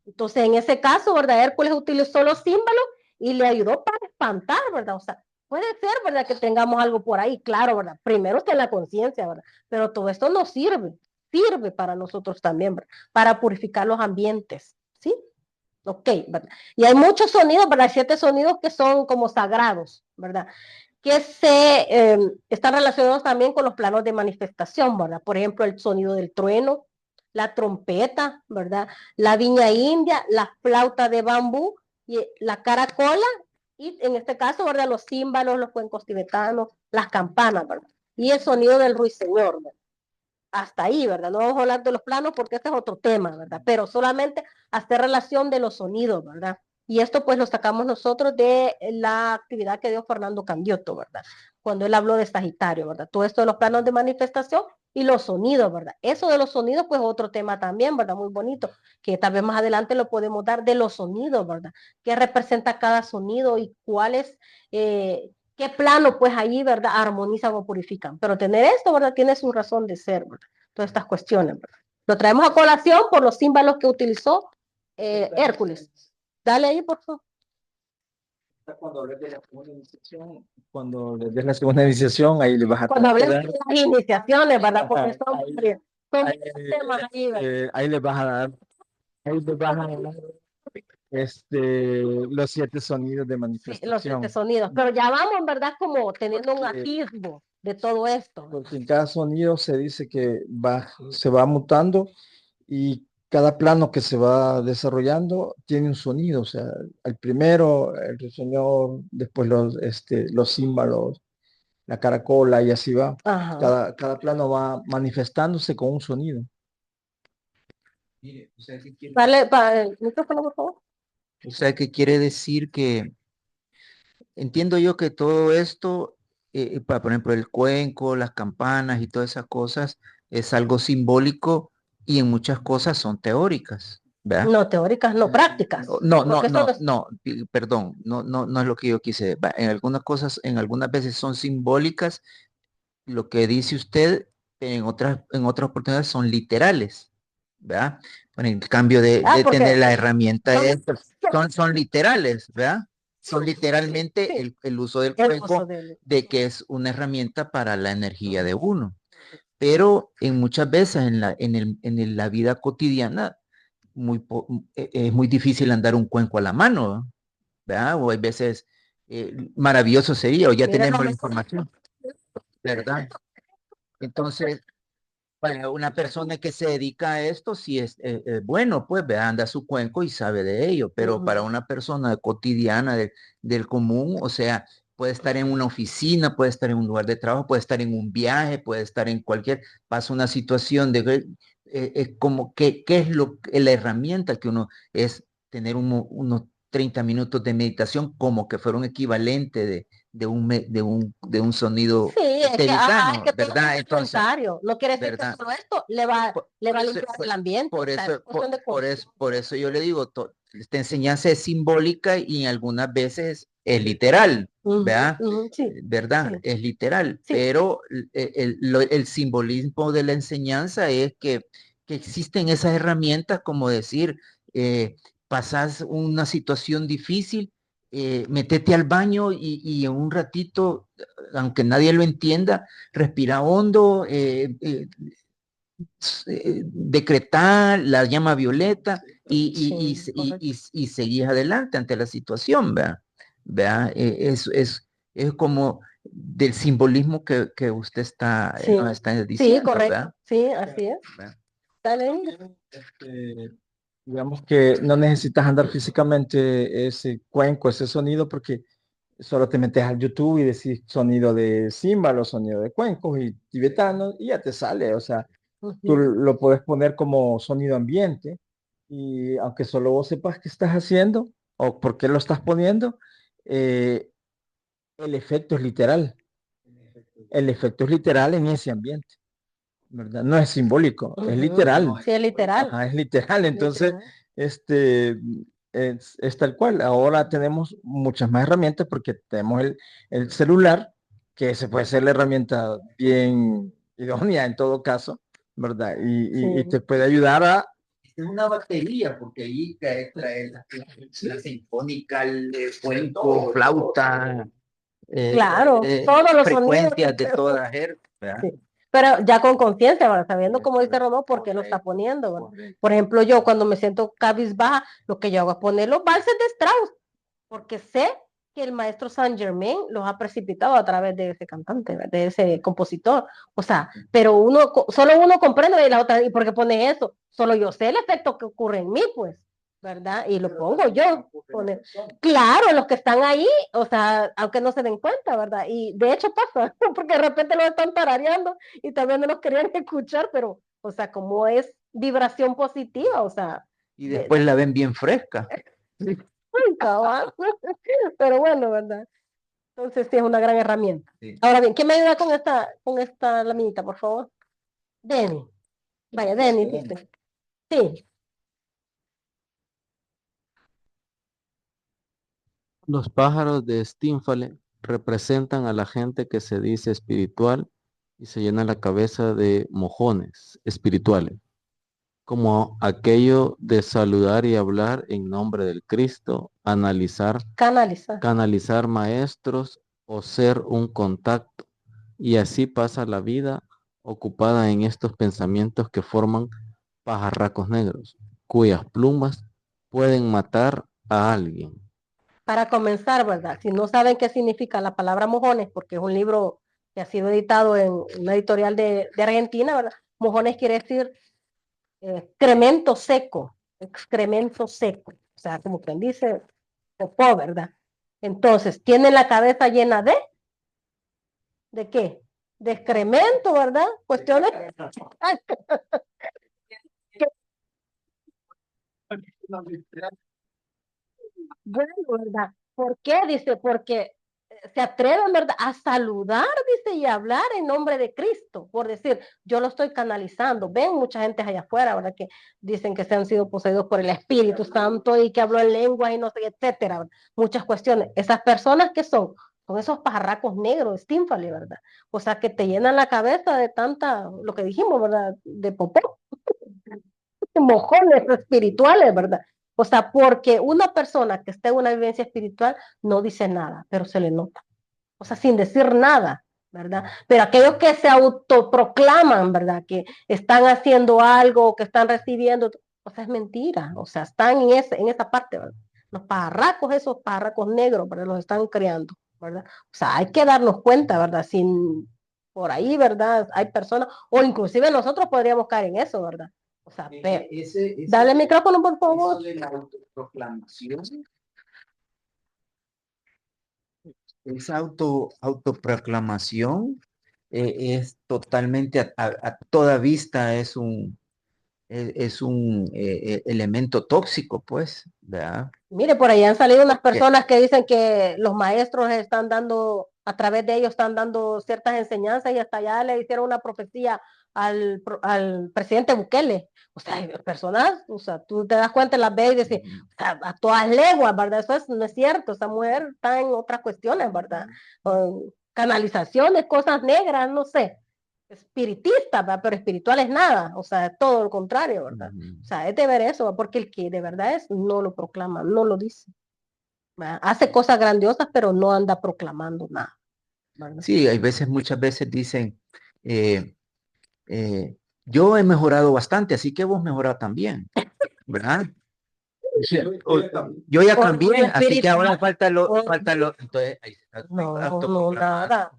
Entonces, en ese caso, ¿verdad? Hércules utilizó los símbolos y le ayudó para espantar, ¿verdad? O sea, puede ser, ¿verdad? Que tengamos algo por ahí, claro, ¿verdad? Primero está la conciencia, ¿verdad? Pero todo esto nos sirve para nosotros también, ¿verdad? Para purificar los ambientes, ¿sí? Ok, ¿verdad? Y hay muchos sonidos, ¿verdad? 7 sonidos que son como sagrados, ¿verdad? Que están relacionados también con los planos de manifestación, ¿verdad? Por ejemplo, el sonido del trueno, la trompeta, ¿verdad? La viña india, la flauta de bambú, y la caracola, y en este caso, ¿verdad? Los címbalos, los cuencos tibetanos, las campanas, ¿verdad? Y el sonido del ruiseñor, ¿verdad? Hasta ahí, ¿verdad? No vamos a hablar de los planos porque este es otro tema, ¿verdad? Pero solamente hacer relación de los sonidos, ¿verdad? Y esto pues lo sacamos nosotros de la actividad que dio Fernando Cambioto, ¿verdad? Cuando él habló de Sagitario, ¿verdad? Todo esto de los planos de manifestación y los sonidos, ¿verdad? Eso de los sonidos pues otro tema también, ¿verdad? Muy bonito, que tal vez más adelante lo podemos dar de los sonidos, ¿verdad? ¿Qué representa cada sonido y cuáles qué plano pues ahí, ¿verdad? Armonizan o purifican. Pero tener esto, ¿verdad? Tiene su razón de ser, ¿verdad? Todas estas cuestiones, ¿verdad? Lo traemos a colación por los símbolos que utilizó Hércules. Dale ahí, por favor. Cuando hables de la segunda iniciación, cuando les des la segunda iniciación, ahí le vas a Cuando hablemos dar. de las iniciaciones, ¿verdad? Porque Ajá, son muchos temas ahí, ¿verdad? ahí les vas a dar, ahí les vas a dar los 7 sonidos de Sí, los 7 manifestación. sonidos. Pero ya vamos, ¿verdad? Como teniendo un atisbo de todo esto. Porque en cada sonido se dice que se va mutando y cada plano que se va desarrollando tiene un sonido. O sea, el primero, el ruiseñor, después los címbalos, la caracola y así va. Ajá. Cada plano va manifestándose con un sonido. Mire, o sea, ¿qué quiere, Dale para el micrófono, por favor. o sea, ¿qué quiere decir? Que entiendo yo que todo esto, por ejemplo, el cuenco, las campanas y todas esas cosas, es algo simbólico y en muchas cosas son teóricas, ¿verdad? No, teóricas, no, prácticas. Porque eso Perdón, no es lo que yo quise. En algunas cosas, en algunas veces son simbólicas, lo que dice usted, pero en otras oportunidades son literales, ¿verdad? Bueno, en cambio de porque tener la herramienta son- son literales, ¿verdad? Son literalmente sí, el uso del el cuenco uso del- de que es una herramienta para la energía de uno. Pero en muchas veces la vida cotidiana es muy difícil andar un cuenco a la mano, ¿verdad? O hay veces maravilloso sería, o ya Mira, tenemos no la me- información, ¿verdad? Entonces, para una persona que se dedica a esto, sí es bueno, pues ve, anda a su cuenco y sabe de ello, pero para Ujú. una persona cotidiana del común, o sea, puede estar en una oficina, puede estar en un lugar de trabajo, puede estar en un viaje, puede estar en pasa una situación como qué es la herramienta que uno es tener unos 30 minutos de meditación como que fuera un equivalente de un sonido Sí, es que, etericano, es que todo ¿verdad? es Entonces, complementario. No quiere decir que ¿verdad? solo esto Por, le va a por eso, limpiar el ambiente. por O sea, es eso, cuestión de por eso yo le digo, esta enseñanza es simbólica y algunas veces es literal, Ujú, ¿verdad? ujú, sí, ¿Verdad? sí, Es literal, sí. pero el simbolismo de la enseñanza es que existen esas herramientas como decir, pasas una situación difícil, metete al baño y en un ratito, aunque nadie lo entienda, respira hondo, decretar la llama violeta Sí, correcto. y seguir adelante ante la situación, ¿verdad? ¿Verdad? Es como del simbolismo que usted Sí, nos está sí, diciendo, ¿verdad? correcto. Sí, así es. ¿Verdad? Dale, Ingrid. Digamos que no necesitas andar físicamente ese cuenco, ese sonido, porque solo te metes al YouTube y decís sonido de címbalos, sonido de cuencos y tibetanos y ya te sale. O sea, tú Ujú. lo puedes poner como sonido ambiente y aunque solo vos sepas qué estás haciendo o por qué lo estás poniendo, eh, el efecto es literal. El efecto es literal en ese ambiente, ¿verdad? No es simbólico, es Ujú. literal. Sí, es literal. Ajá, es literal. Entonces, Literal. este, es tal cual. Ahora tenemos muchas más herramientas porque tenemos el celular, que se puede ser la herramienta bien idónea en todo caso, ¿verdad? Y Sí. te puede ayudar a... Es una batería, porque ahí trae la sinfónica, el cuenco, flauta, Claro, todos los sonidos que frecuencias de todas hercios, ¿verdad? sí. Pero ya con conciencia, ¿verdad? Sabiendo, como dice Romeo, por qué lo está poniendo, ¿verdad? Por ejemplo, yo cuando me siento cabizbaja, lo que yo hago es poner los valses de Strauss, porque sé que el maestro Saint Germain los ha precipitado a través de ese cantante, ¿verdad? De ese compositor. O sea, pero solo uno comprende y la otra, ¿y por qué pone eso? Solo yo sé el efecto que ocurre en mí, pues, ¿verdad? Y lo pongo yo. Claro, los que están ahí, o sea, aunque no se den cuenta, ¿verdad? Y de hecho pasa, porque de repente los están tarareando y también no los querían escuchar, pero, o sea, como es vibración positiva, o sea, Y después la ven bien fresca. cabal. Pero bueno, ¿verdad? Entonces sí es una gran herramienta. Sí. Ahora bien, ¿quién me ayuda con esta laminita, por favor? Denny. Vaya, Denny, dice. Sí. Los pájaros de Stínfale representan a la gente que se dice espiritual y se llena la cabeza de mojones espirituales, como aquello de saludar y hablar en nombre del Cristo, Canaliza. canalizar maestros o ser un contacto. Y así pasa la vida ocupada en estos pensamientos que forman pajarracos negros, cuyas plumas pueden matar a alguien. Para comenzar, ¿verdad? Si no saben qué significa la palabra mojones, porque es un libro que ha sido editado en una editorial de Argentina, ¿verdad? Mojones quiere decir excremento seco, o sea, como quien dice, popó, ¿verdad? Entonces, tienen la cabeza llena ¿de qué? De excremento, ¿verdad? Cuestiones. Bueno, ¿verdad? ¿Por qué? Dice, porque se atreven, ¿verdad? A saludar, dice, y a hablar en nombre de Cristo, por decir, yo lo estoy canalizando. Ven mucha gente allá afuera, ¿verdad? Que dicen que se han sido poseídos por el Espíritu Santo y que habló en lenguas y no sé, etcétera, ¿verdad? Muchas cuestiones. Esas personas que son Son esos pajarracos negros, estínfale, ¿verdad? O sea, que te llenan la cabeza de tanta, lo que dijimos, ¿verdad? De popó, de mojones espirituales, ¿verdad? O sea, porque una persona que está en una vivencia espiritual no dice nada, pero se le nota. O sea, sin decir nada, ¿verdad? Pero aquellos que se autoproclaman, ¿verdad? Que están haciendo algo, que están recibiendo, o sea, es mentira. O sea, están en esa parte, ¿verdad? Los pajarracos, esos pajarracos negros, ¿verdad? Los están creando, ¿verdad? O sea, hay que darnos cuenta, ¿verdad? Sin por ahí, ¿verdad? Hay personas, o inclusive nosotros podríamos caer en eso, ¿verdad? O sea, dale el micrófono, por favor. Eso de la autoproclamación, esa autoproclamación es totalmente a toda vista, es un elemento tóxico, pues, ¿verdad? Mire, por ahí han salido unas Porque personas que dicen que los maestros están dando, a través de ellos están dando ciertas enseñanzas y hasta ya le hicieron una profecía al presidente Bukele. O sea, hay personas, o sea, tú te das cuenta, las ves y dices, o sea, a todas leguas, ¿verdad? No es cierto, esa mujer está en otras cuestiones, ¿verdad? Canalizaciones, cosas negras, no sé, espiritista, ¿verdad? Pero espiritual es nada, o sea, es todo lo contrario, ¿verdad? O sea, es de ver eso, porque el que de verdad es, no lo proclama, no lo dice, ¿verdad? Hace cosas grandiosas, pero no anda proclamando nada, ¿verdad? sí, hay veces, muchas veces dicen, eh, yo he mejorado bastante, así que vos mejorado también, ¿verdad? Yo ya cambié, así que ahora falta lo, entonces, ahí está No, no, autoproclamando, nada.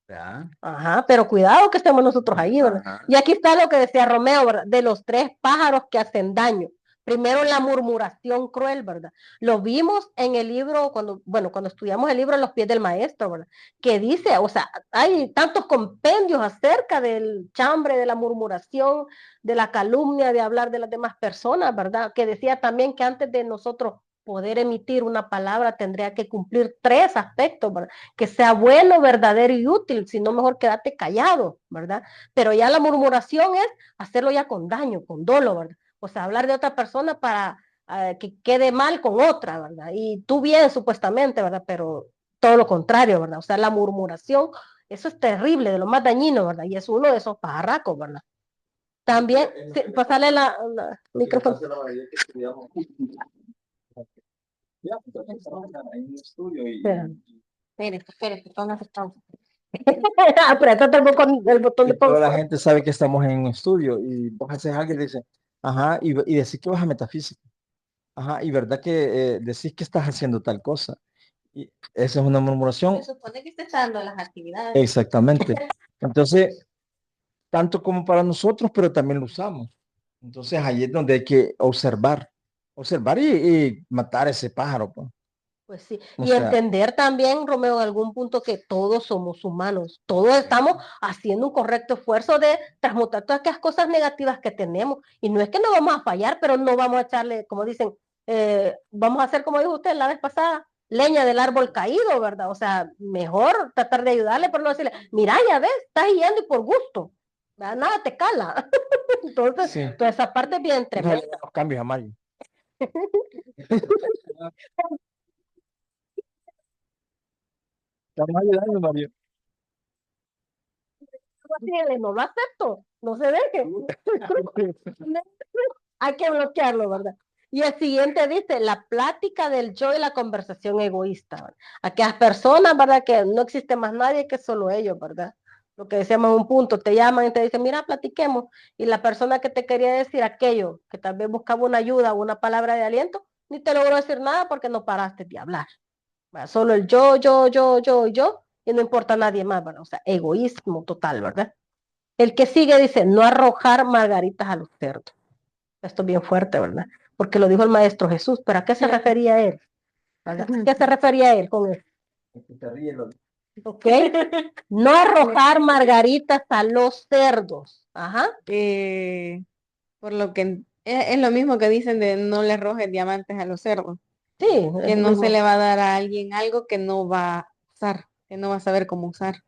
¿verdad? Ajá, pero cuidado que estemos nosotros ahí, ¿verdad? Ajá. Y aquí está lo que decía Romeo, ¿verdad? De los 3 pájaros que hacen daño. Primero la murmuración cruel, ¿verdad? Lo vimos en el libro, cuando estudiamos el libro Los pies del maestro, ¿verdad? Que dice, o sea, hay tantos compendios acerca del chambre, de la murmuración, de la calumnia, de hablar de las demás personas, ¿verdad? Que decía también que antes de nosotros poder emitir una palabra tendría que cumplir 3 aspectos, ¿verdad? Que sea bueno, verdadero y útil, si no mejor quédate callado, ¿verdad? Pero ya la murmuración es hacerlo ya con daño, con dolo, ¿verdad? O sea, hablar de otra persona para que quede mal con otra, ¿verdad? Y tú bien, supuestamente, ¿verdad? Pero todo lo contrario, ¿verdad? O sea, la murmuración, eso es terrible, de lo más dañino, ¿verdad? Y es uno de esos pajarracos, ¿verdad? También, sí, pasarle la micrófono. Espérate, apretate el botón de Toda la pausa. gente sabe que estamos en un estudio y vos haces algo y dices, ajá, y decís que vas a metafísica. Ajá, y verdad que decís que estás haciendo tal cosa. Y esa es una murmuración. Se supone que está dando las actividades. Exactamente. Entonces, tanto como para nosotros, pero también lo usamos. Entonces, ahí es donde hay que observar y matar ese pájaro, pues. Pues sí, O y sea, entender también, Romeo, en algún punto que todos somos humanos, todos estamos haciendo un correcto esfuerzo de transmutar todas aquellas cosas negativas que tenemos. Y no es que no vamos a fallar, pero no vamos a echarle, como dicen, vamos a hacer, como dijo usted la vez pasada, leña del árbol caído, ¿verdad? O sea, mejor tratar de ayudarle, pero no decirle, mira, ya ves, estás yendo y por gusto, ¿verdad? Nada te cala. Entonces, sí. toda esa parte es bien No tremenda. le hagas los cambios a Mario. Estamos ayudando, Mario. No lo acepto, no se deje. Hay que bloquearlo, ¿verdad? Y el siguiente dice, la plática del yo y la conversación egoísta, ¿verdad? Aquellas personas, ¿verdad? Que no existe más nadie que solo ellos, ¿verdad? Lo que decíamos en un punto, te llaman y te dicen, mira, platiquemos. Y la persona que te quería decir aquello, que tal vez buscaba una ayuda o una palabra de aliento, ni te logró decir nada porque no paraste de hablar, ¿verdad? Solo el yo, y no importa nadie más, ¿verdad? O sea, egoísmo total, ¿verdad? El que sigue dice, no arrojar margaritas a los cerdos. Esto es bien fuerte, ¿verdad? Porque lo dijo el Maestro Jesús, pero ¿a qué se refería él? ¿Verdad? ¿A qué se refería él con eso? ¿Ok? No arrojar margaritas a los cerdos. Ajá. Por lo que es lo mismo que dicen de no le arrojes diamantes a los cerdos, Sí, que es lo no se mismo. le va a dar a alguien algo que no va a usar, que no va a saber cómo usar,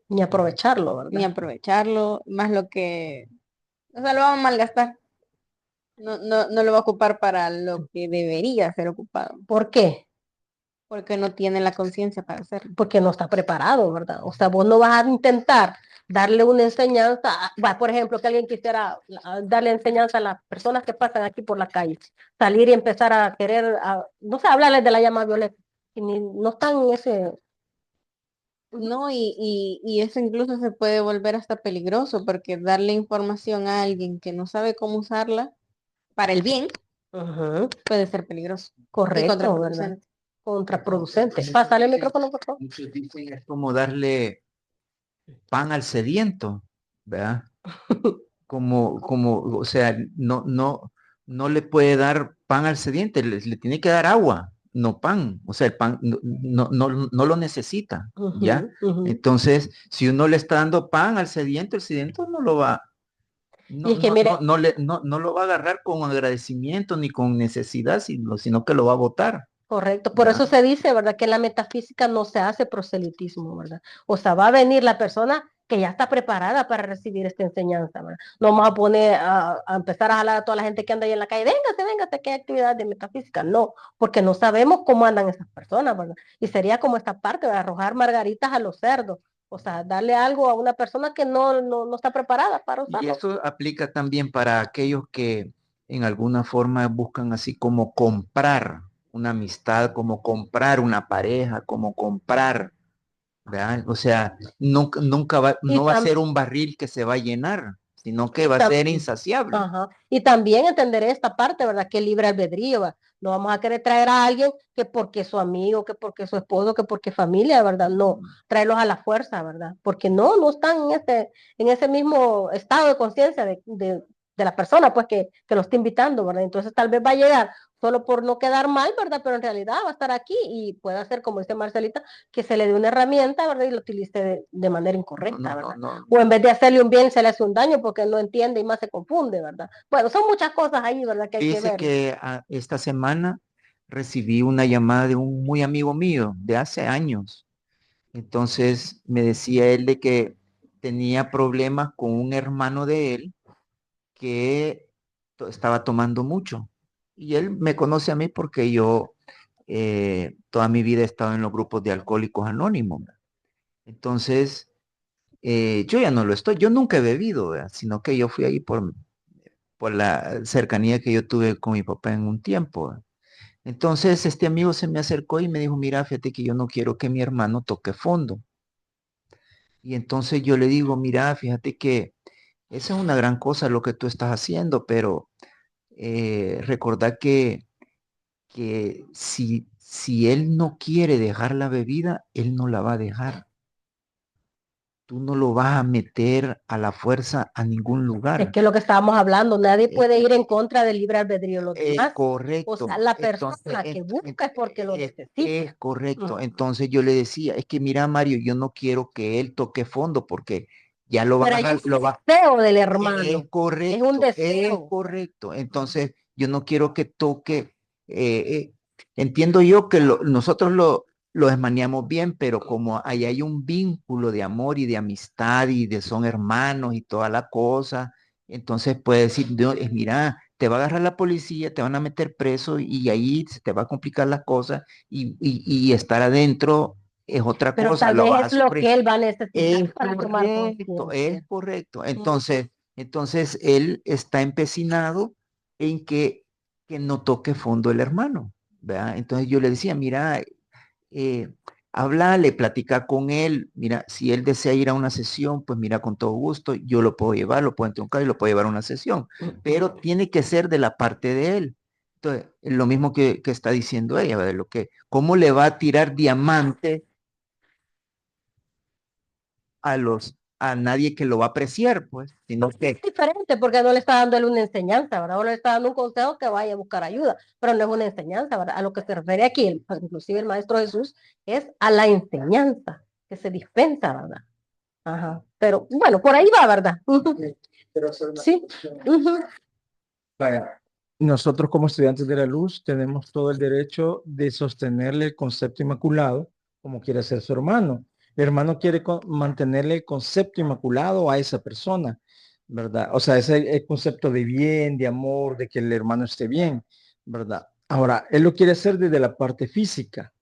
Ni aprovecharlo, ni ¿verdad? aprovecharlo, más lo que, o sea, lo va a malgastar, no lo va a ocupar para lo que debería ser ocupado, ¿Por qué? Porque no tiene la conciencia para hacerlo. Porque no está preparado, ¿verdad? O sea, vos no vas a intentar darle una enseñanza, por ejemplo, que alguien quisiera darle enseñanza a las personas que pasan aquí por la calle, salir y empezar a querer, no sé, hablarles de la llama violeta, y no están en ese... No, y eso incluso se puede volver hasta peligroso, porque darle información a alguien que no sabe cómo usarla para el bien puede ser peligroso. Correcto, y contraproducente. ¿verdad? Contraproducente. Pásale el micrófono, por favor. Muchos dicen es como darle pan al sediento, ¿verdad? O sea, no le puede dar pan al sediente, le tiene que dar agua, no pan. O sea, el pan no lo necesita, ¿ya? Entonces, si uno le está dando pan al sediento, el sediento no lo va, Y es que, mire, no lo va a agarrar con agradecimiento ni con necesidad, sino que lo va a botar. correcto, por eso se dice, ¿verdad? Que en la metafísica no se hace proselitismo, ¿verdad? O sea, va a venir la persona que ya está preparada para recibir esta enseñanza, ¿verdad? No vamos a poner a empezar a jalar a toda la gente que anda ahí en la calle, véngase, que hay actividad de metafísica. No, porque no sabemos cómo andan esas personas, ¿verdad? Y sería como esta parte de arrojar margaritas a los cerdos. O sea, darle algo a una persona que no está preparada para usarlo. Y eso aplica también para aquellos que en alguna forma buscan así como comprar una amistad, como comprar una pareja, como comprar, ¿verdad? O sea, nunca no va a ser un barril que se va a llenar, sino que va a ser insaciable. Ajá. Y también entender esta parte, ¿verdad? Que es libre albedrío, ¿verdad? No vamos a querer traer a alguien que porque es su amigo, que porque es su esposo, que porque es familia, ¿verdad? No, traerlos a la fuerza, ¿verdad? Porque no están en ese mismo estado de conciencia de la persona, pues, que lo está invitando, ¿verdad? Entonces tal vez va a llegar solo por no quedar mal, ¿verdad? Pero en realidad va a estar aquí y puede hacer, como dice Marcelita, que se le dé una herramienta, ¿verdad? Y lo utilice de manera incorrecta, ¿verdad? O en vez de hacerle un bien, se le hace un daño porque él no entiende y más se confunde, ¿verdad? Bueno, son muchas cosas ahí, ¿verdad? Que hay que ver. Que esta semana recibí una llamada de un muy amigo mío de hace años. Entonces me decía él de que tenía problemas con un hermano de él que estaba tomando mucho. Y él me conoce a mí porque yo toda mi vida he estado en los grupos de alcohólicos anónimos. Entonces, yo ya no lo estoy. Yo nunca he bebido, ¿verdad? Sino que yo fui ahí por la cercanía que yo tuve con mi papá en un tiempo, ¿verdad? Entonces, este amigo se me acercó y me dijo, mira, fíjate que yo no quiero que mi hermano toque fondo. Y entonces yo le digo, mira, fíjate que esa es una gran cosa lo que tú estás haciendo, pero recordad que si él no quiere dejar la bebida, él no la va a dejar. Tú no lo vas a meter a la fuerza a ningún lugar. Es que lo que estábamos hablando, nadie puede ir en contra del libre albedrío de los demás. Correcto. O sea, la persona que busca es porque lo necesita. Es correcto. Entonces yo le decía, es que mira, Mario, yo no quiero que él toque fondo porque ya lo va a agarrar. Es un deseo del hermano. Es correcto. Es un deseo. Es correcto. Entonces yo no quiero que toque. Entiendo yo que nosotros lo desmaneamos bien, pero como ahí hay un vínculo de amor y de amistad y de son hermanos y toda la cosa, entonces puede decir, mira, te va a agarrar la policía, te van a meter preso y ahí se te va a complicar las cosas y estar adentro es otra pero cosa. Tal vez es lo que él va a necesitar es para correcto, es correcto. Entonces él está empecinado en que no toque fondo el hermano, ¿verdad? Entonces yo le decía, mira, háblale, platica con él, mira, si él desea ir a una sesión, pues mira, con todo gusto, yo lo puedo llevar, lo puedo entroncar y lo puedo llevar a una sesión, pero tiene que ser de la parte de él. Entonces, lo mismo que está diciendo ella, ¿verdad? ¿Cómo le va a tirar diamante a nadie que lo va a apreciar, pues, sino que es diferente porque no le está dando él una enseñanza, ¿verdad? O le está dando un consejo que vaya a buscar ayuda, pero no es una enseñanza, ¿verdad? A lo que se refiere aquí, inclusive el Maestro Jesús, es a la enseñanza que se dispensa, ¿verdad? Ajá. Pero bueno, por ahí va, ¿verdad? Sí. Vaya, nosotros como estudiantes de la luz tenemos todo el derecho de sostenerle el concepto inmaculado como quiere ser su hermano. El hermano quiere mantenerle el concepto inmaculado a esa persona, ¿verdad? O sea, ese el concepto de bien, de amor, de que el hermano esté bien, ¿verdad? Ahora, él lo quiere hacer desde la parte física,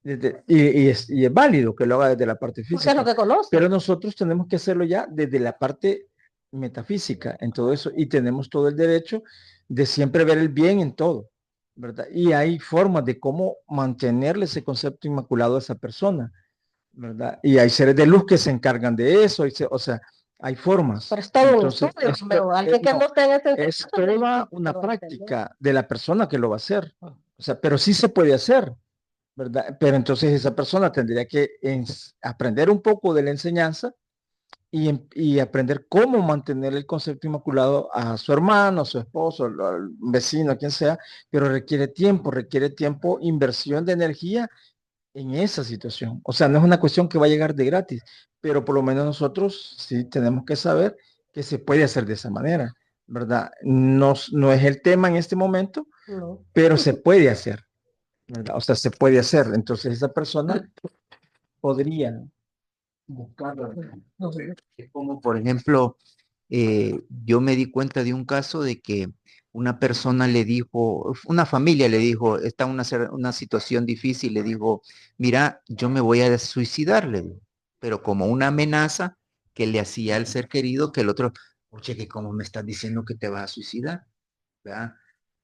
y es válido que lo haga desde la parte Porque es lo física, que conoce. pero nosotros tenemos que hacerlo ya desde la parte metafísica, en todo eso, y tenemos todo el derecho de siempre ver el bien en todo, ¿verdad? Y hay formas de cómo mantenerle ese concepto inmaculado a esa persona, ¿verdad? Y hay seres de luz que se encargan de eso, o sea, hay formas. Pero es todo un Entonces, estudio, Romeo. Alguien que no esté en ese es entorno es toda difícil una que lo entienda. práctica de la persona que lo va a hacer. O sea, pero sí se puede hacer, ¿verdad? Pero entonces esa persona tendría que aprender un poco de la enseñanza y aprender cómo mantener el concepto inmaculado a su hermano, a su esposo, al vecino, a quien sea, pero requiere tiempo, inversión de energía en esa situación. O sea, no es una cuestión que va a llegar de gratis, pero por lo menos nosotros sí tenemos que saber que se puede hacer de esa manera, ¿verdad? No, no es el tema en este momento, No. pero se puede hacer, ¿verdad? O sea, se puede hacer. Entonces esa persona podría buscarlo. No sé. Es como, por ejemplo, yo me di cuenta de un caso de que una persona le dijo, una familia le dijo, está en una situación difícil, le dijo, mira, yo me voy a suicidar, le dijo, pero como una amenaza que le hacía al ser querido, que el otro, oye, que cómo me estás diciendo que te vas a suicidar, ¿verdad?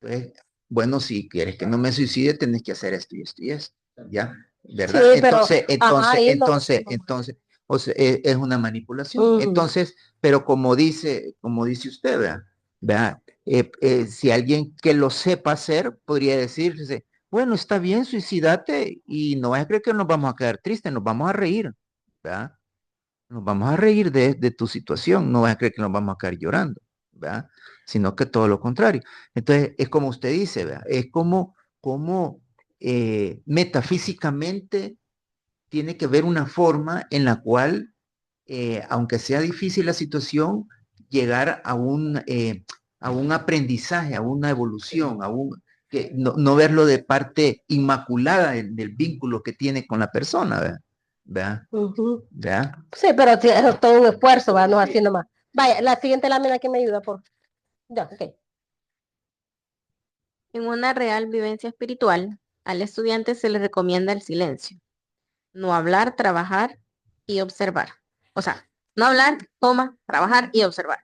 Entonces, bueno, si quieres que no me suicide, tenés que hacer esto y esto y esto, ¿ya? ¿Verdad? Sí, pero, ajá, ahí no. Entonces, o sea, es una manipulación. Ujú. Entonces, pero como dice usted, ¿verdad? ¿Verdad? Si alguien que lo sepa hacer, podría decirse, bueno, está bien, suicídate y no vas a creer que nos vamos a quedar tristes, nos vamos a reír, ¿verdad? Nos vamos a reír de tu situación, no vas a creer que nos vamos a quedar llorando, ¿verdad? Sino que todo lo contrario. Entonces, es como usted dice, ¿verdad? Es como metafísicamente tiene que ver una forma en la cual, aunque sea difícil la situación, llegar a un aprendizaje, a una evolución, que no verlo de parte inmaculada del vínculo que tiene con la persona, ¿verdad? ¿Verdad? Ujú. ¿Verdad? Sí, pero sí, es todo un esfuerzo, ¿verdad? No así nomás. Vaya, la siguiente lámina que me ayuda, por ya, ok. En una real vivencia espiritual, al estudiante se le recomienda el silencio, no hablar, trabajar y observar. O sea, no hablar, trabajar y observar.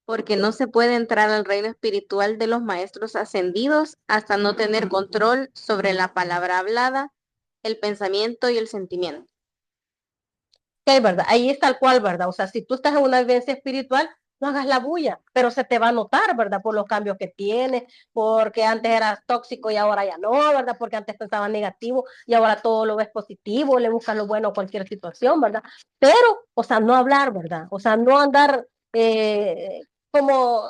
Porque no se puede entrar al reino espiritual de los maestros ascendidos hasta no tener control sobre la palabra hablada, el pensamiento y el sentimiento. Ok, ¿verdad? Ahí es tal cual, ¿verdad? O sea, si tú estás en una vivencia espiritual, no hagas la bulla, pero se te va a notar, ¿verdad? Por los cambios que tienes, porque antes eras tóxico y ahora ya no, ¿verdad? Porque antes pensabas negativo y ahora todo lo ves positivo, le buscas lo bueno a cualquier situación, ¿verdad? Pero, o sea, no hablar, ¿verdad? O sea, no andar como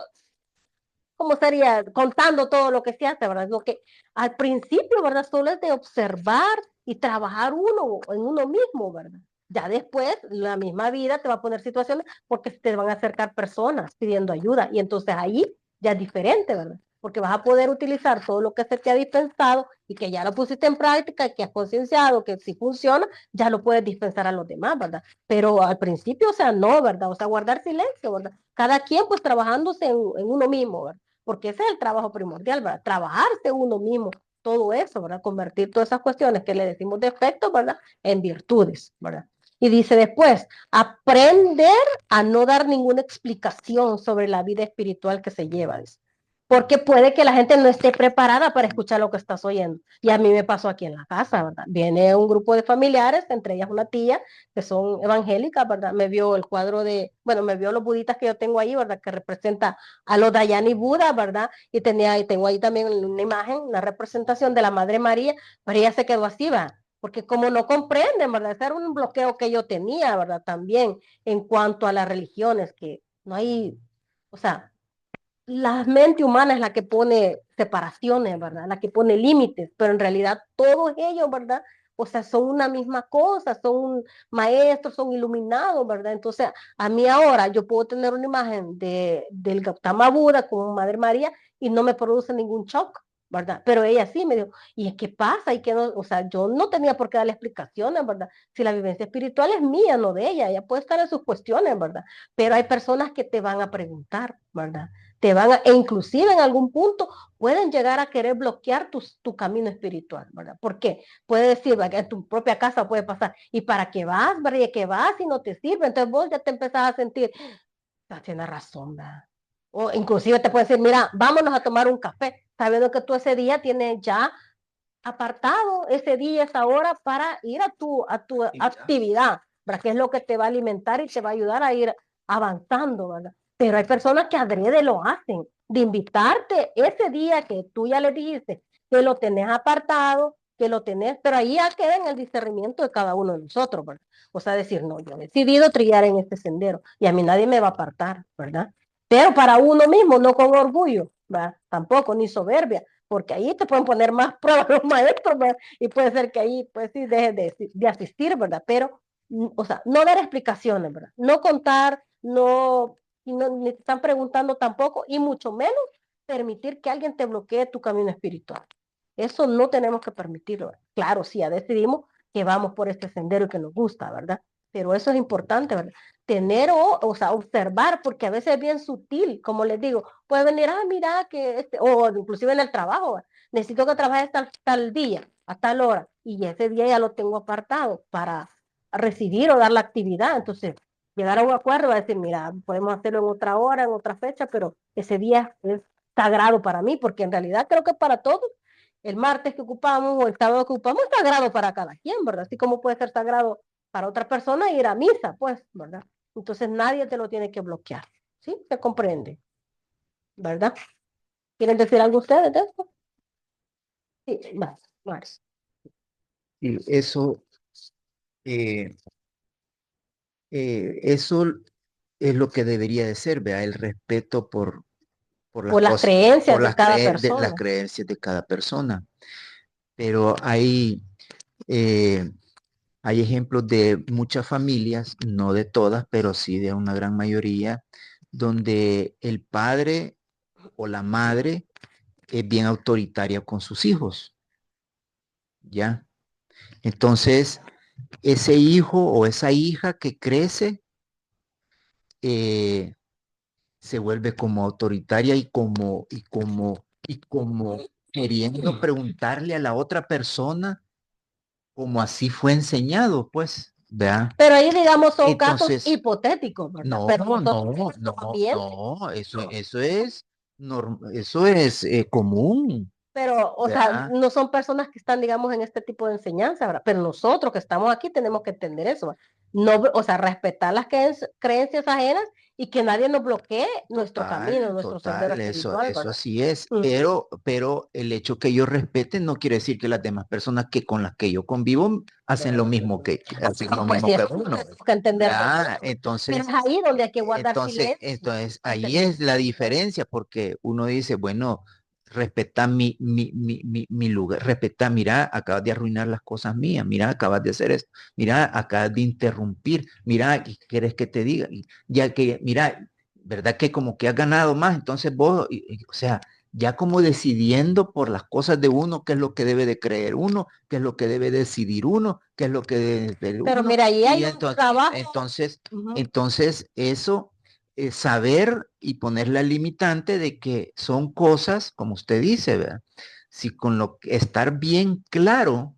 ¿cómo sería? Contando todo lo que se hace, ¿verdad? Lo que al principio, ¿verdad? Solo es de observar y trabajar uno en uno mismo, ¿verdad? Ya después, la misma vida te va a poner situaciones porque te van a acercar personas pidiendo ayuda y entonces ahí ya es diferente, ¿verdad? Porque vas a poder utilizar todo lo que se te ha dispensado y que ya lo pusiste en práctica, que has concienciado, que si funciona, ya lo puedes dispensar a los demás, ¿verdad? Pero al principio, o sea, no, ¿verdad? O sea, guardar silencio, ¿verdad? Cada quien pues trabajándose en uno mismo, ¿verdad? Porque ese es el trabajo primordial, ¿verdad? Trabajarse uno mismo, todo eso, ¿verdad? Convertir todas esas cuestiones que le decimos defectos, ¿verdad? En virtudes, ¿verdad? Y dice después, aprender a no dar ninguna explicación sobre la vida espiritual que se lleva, dice. Porque puede que la gente no esté preparada para escuchar lo que estás oyendo. Y a mí me pasó aquí en la casa, ¿verdad? Viene un grupo de familiares, entre ellas una tía, que son evangélicas, ¿verdad? Me vio el cuadro bueno, me vio los buditas que yo tengo ahí, ¿verdad? Que representa a los Dayani Buda, ¿verdad? Y tengo ahí también una imagen, una representación de la Madre María, pero ella se quedó así, ¿verdad? Porque como no comprenden, ¿verdad? Ese era un bloqueo que yo tenía, ¿verdad? También en cuanto a las religiones, que no hay, o sea, la mente humana es la que pone separaciones, ¿verdad? La que pone límites, pero en realidad todos ellos, ¿verdad? O sea, son una misma cosa, son maestros, son iluminados, ¿verdad? Entonces, a mí ahora yo puedo tener una imagen del Gautama Buda como Madre María y no me produce ningún shock, ¿verdad? Pero ella sí me dijo, ¿y es qué pasa? Y que no, o sea, yo no tenía por qué darle explicaciones, ¿verdad? Si la vivencia espiritual es mía, no de ella, ella puede estar en sus cuestiones, ¿verdad? Pero hay personas que te van a preguntar, ¿verdad? e inclusive en algún punto pueden llegar a querer bloquear tu camino espiritual, ¿verdad? ¿Por qué? Puede decir, ¿verdad? Que en tu propia casa puede pasar, ¿y para qué vas, verdad? ¿Y qué vas y no te sirve? Entonces vos ya te empezás a sentir, tienes razón, ¿verdad? O inclusive te puede decir, mira, vámonos a tomar un café, sabiendo que tú ese día tienes ya apartado ese día, esa hora para ir a tu actividad, ¿verdad? Que es lo que te va a alimentar y te va a ayudar a ir avanzando, ¿verdad? Pero hay personas que adrede lo hacen, de invitarte ese día que tú ya le dijiste que lo tenés apartado, que lo tenés, pero ahí ya queda en el discernimiento de cada uno de nosotros, ¿verdad? O sea, decir, no, yo he decidido trillar en este sendero y a mí nadie me va a apartar, ¿verdad? Pero para uno mismo, no con orgullo, ¿verdad? Tampoco, ni soberbia, porque ahí te pueden poner más pruebas los maestros, ¿verdad? Y puede ser que ahí, pues sí, dejes de asistir, ¿verdad? Pero, o sea, no dar explicaciones, ¿verdad? No contar, ni te están preguntando tampoco, y mucho menos permitir que alguien te bloquee tu camino espiritual. Eso no tenemos que permitirlo, ¿verdad? Claro, si ya decidimos que vamos por este sendero y que nos gusta, ¿verdad? Pero eso es importante, ¿verdad? Tener o sea, observar, porque a veces es bien sutil, como les digo, puede venir, mira, que o inclusive en el trabajo, ¿verdad? Necesito que trabajes tal día, a tal hora, y ese día ya lo tengo apartado para recibir o dar la actividad. Entonces, llegar a un acuerdo, va a decir, mira, podemos hacerlo en otra hora, en otra fecha, pero ese día es sagrado para mí, porque en realidad creo que para todos, el martes que ocupamos o el sábado que ocupamos es sagrado para cada quien, ¿verdad? Así como puede ser sagrado para otra persona ir a misa, pues, ¿verdad? Entonces nadie te lo tiene que bloquear, ¿sí? Se comprende, ¿verdad? ¿Quieren decir algo ustedes de esto? Sí, más. Y eso, eso es lo que debería de ser, ¿vea? El respeto por las Por las cosas, creencias por de cada las persona. creencias de cada persona. Pero hay ejemplos de muchas familias, no de todas, pero sí de una gran mayoría, donde el padre o la madre es bien autoritaria con sus hijos. ¿Ya? Entonces, ese hijo o esa hija que crece se vuelve como autoritaria y como queriendo preguntarle a la otra persona como así fue enseñado, pues, ¿verdad? Pero ahí, digamos, son casos Entonces, hipotéticos, ¿verdad? no, Pero no, nosotros no, eso es común, pero, o sea, ¿verdad? no son personas que están, digamos, en este tipo de enseñanza, ¿verdad? Pero nosotros que estamos aquí tenemos que entender eso, ¿verdad? No, o sea, respetar las creencias ajenas y que nadie nos bloquee nuestro camino, nuestro sendero Eso espiritual, ¿verdad? así es, Mm. pero el hecho que yo respete no quiere decir que las demás personas con las que yo convivo hacen lo mismo hacen lo Pues mismo sí, que eso uno. tenemos que entender. ¿Verdad? Pero es ahí donde hay que guardar silencio. Entonces ante ahí es la diferencia, porque uno dice, bueno, respeta mi lugar, respeta, mira, acabas de arruinar las cosas mías, mira, acabas de hacer esto, mira, acabas de interrumpir, mira, ¿qué quieres que te diga? Ya que, mira, ¿verdad que como que has ganado más? Entonces vos, o sea, ya como decidiendo por las cosas de uno, qué es lo que debe de creer uno, qué es lo que debe decidir uno, qué es lo que debe de Pero uno. mira, ahí hay Y un trabajo. Ujú. entonces eso, saber y poner la limitante de que son cosas, como usted dice, ¿verdad? Si con lo que estar bien claro,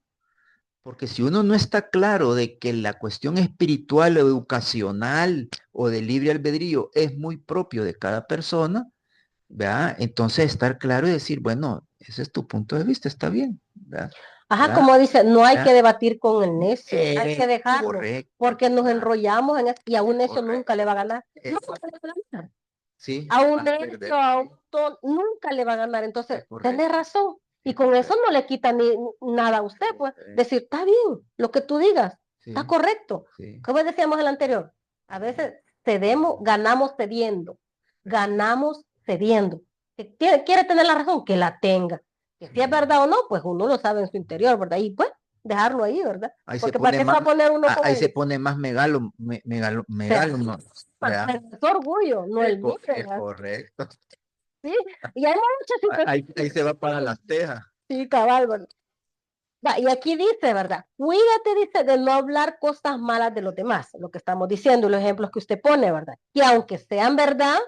porque si uno no está claro de que la cuestión espiritual o educacional o de libre albedrío es muy propio de cada persona, ¿verdad? Entonces estar claro y decir, bueno, ese es tu punto de vista, está bien, ¿verdad? Ajá, ¿Verdad? como dice, no hay que ¿Verdad? debatir con el necio, hay que dejarlo, Correcto. porque nos enrollamos y a un necio Correcto. nunca le va a ganar. Es- No, le va a ganar. Sí, A un va a perder. necio, a un nunca le va a ganar. Entonces, Es correcto. tenés razón. Y Es con eso correcto. no le quita ni nada a usted, pues. Correcto. Decir, está bien, lo que tú digas, está Sí, correcto. sí. Como decíamos en el anterior, a veces cedemos, ganamos cediendo. Ganamos cediendo. Que quiere tener la razón, que la tenga. Que si es verdad o no, pues uno lo sabe en su interior, ¿verdad? Y pues, dejarlo ahí, ¿verdad? Ahí se Porque ¿para pone qué se va más, a poner uno con ahí se el pone más megalo, ¿verdad? es orgullo, no el mío, Es ¿verdad? correcto. Sí, y hay muchas situaciones. Ahí se va para las tejas. Sí, cabal, ¿verdad? Y aquí dice, ¿verdad? Cuídate, dice, de no hablar cosas malas de los demás, lo que estamos diciendo, los ejemplos que usted pone, ¿verdad? Que aunque sean verdad,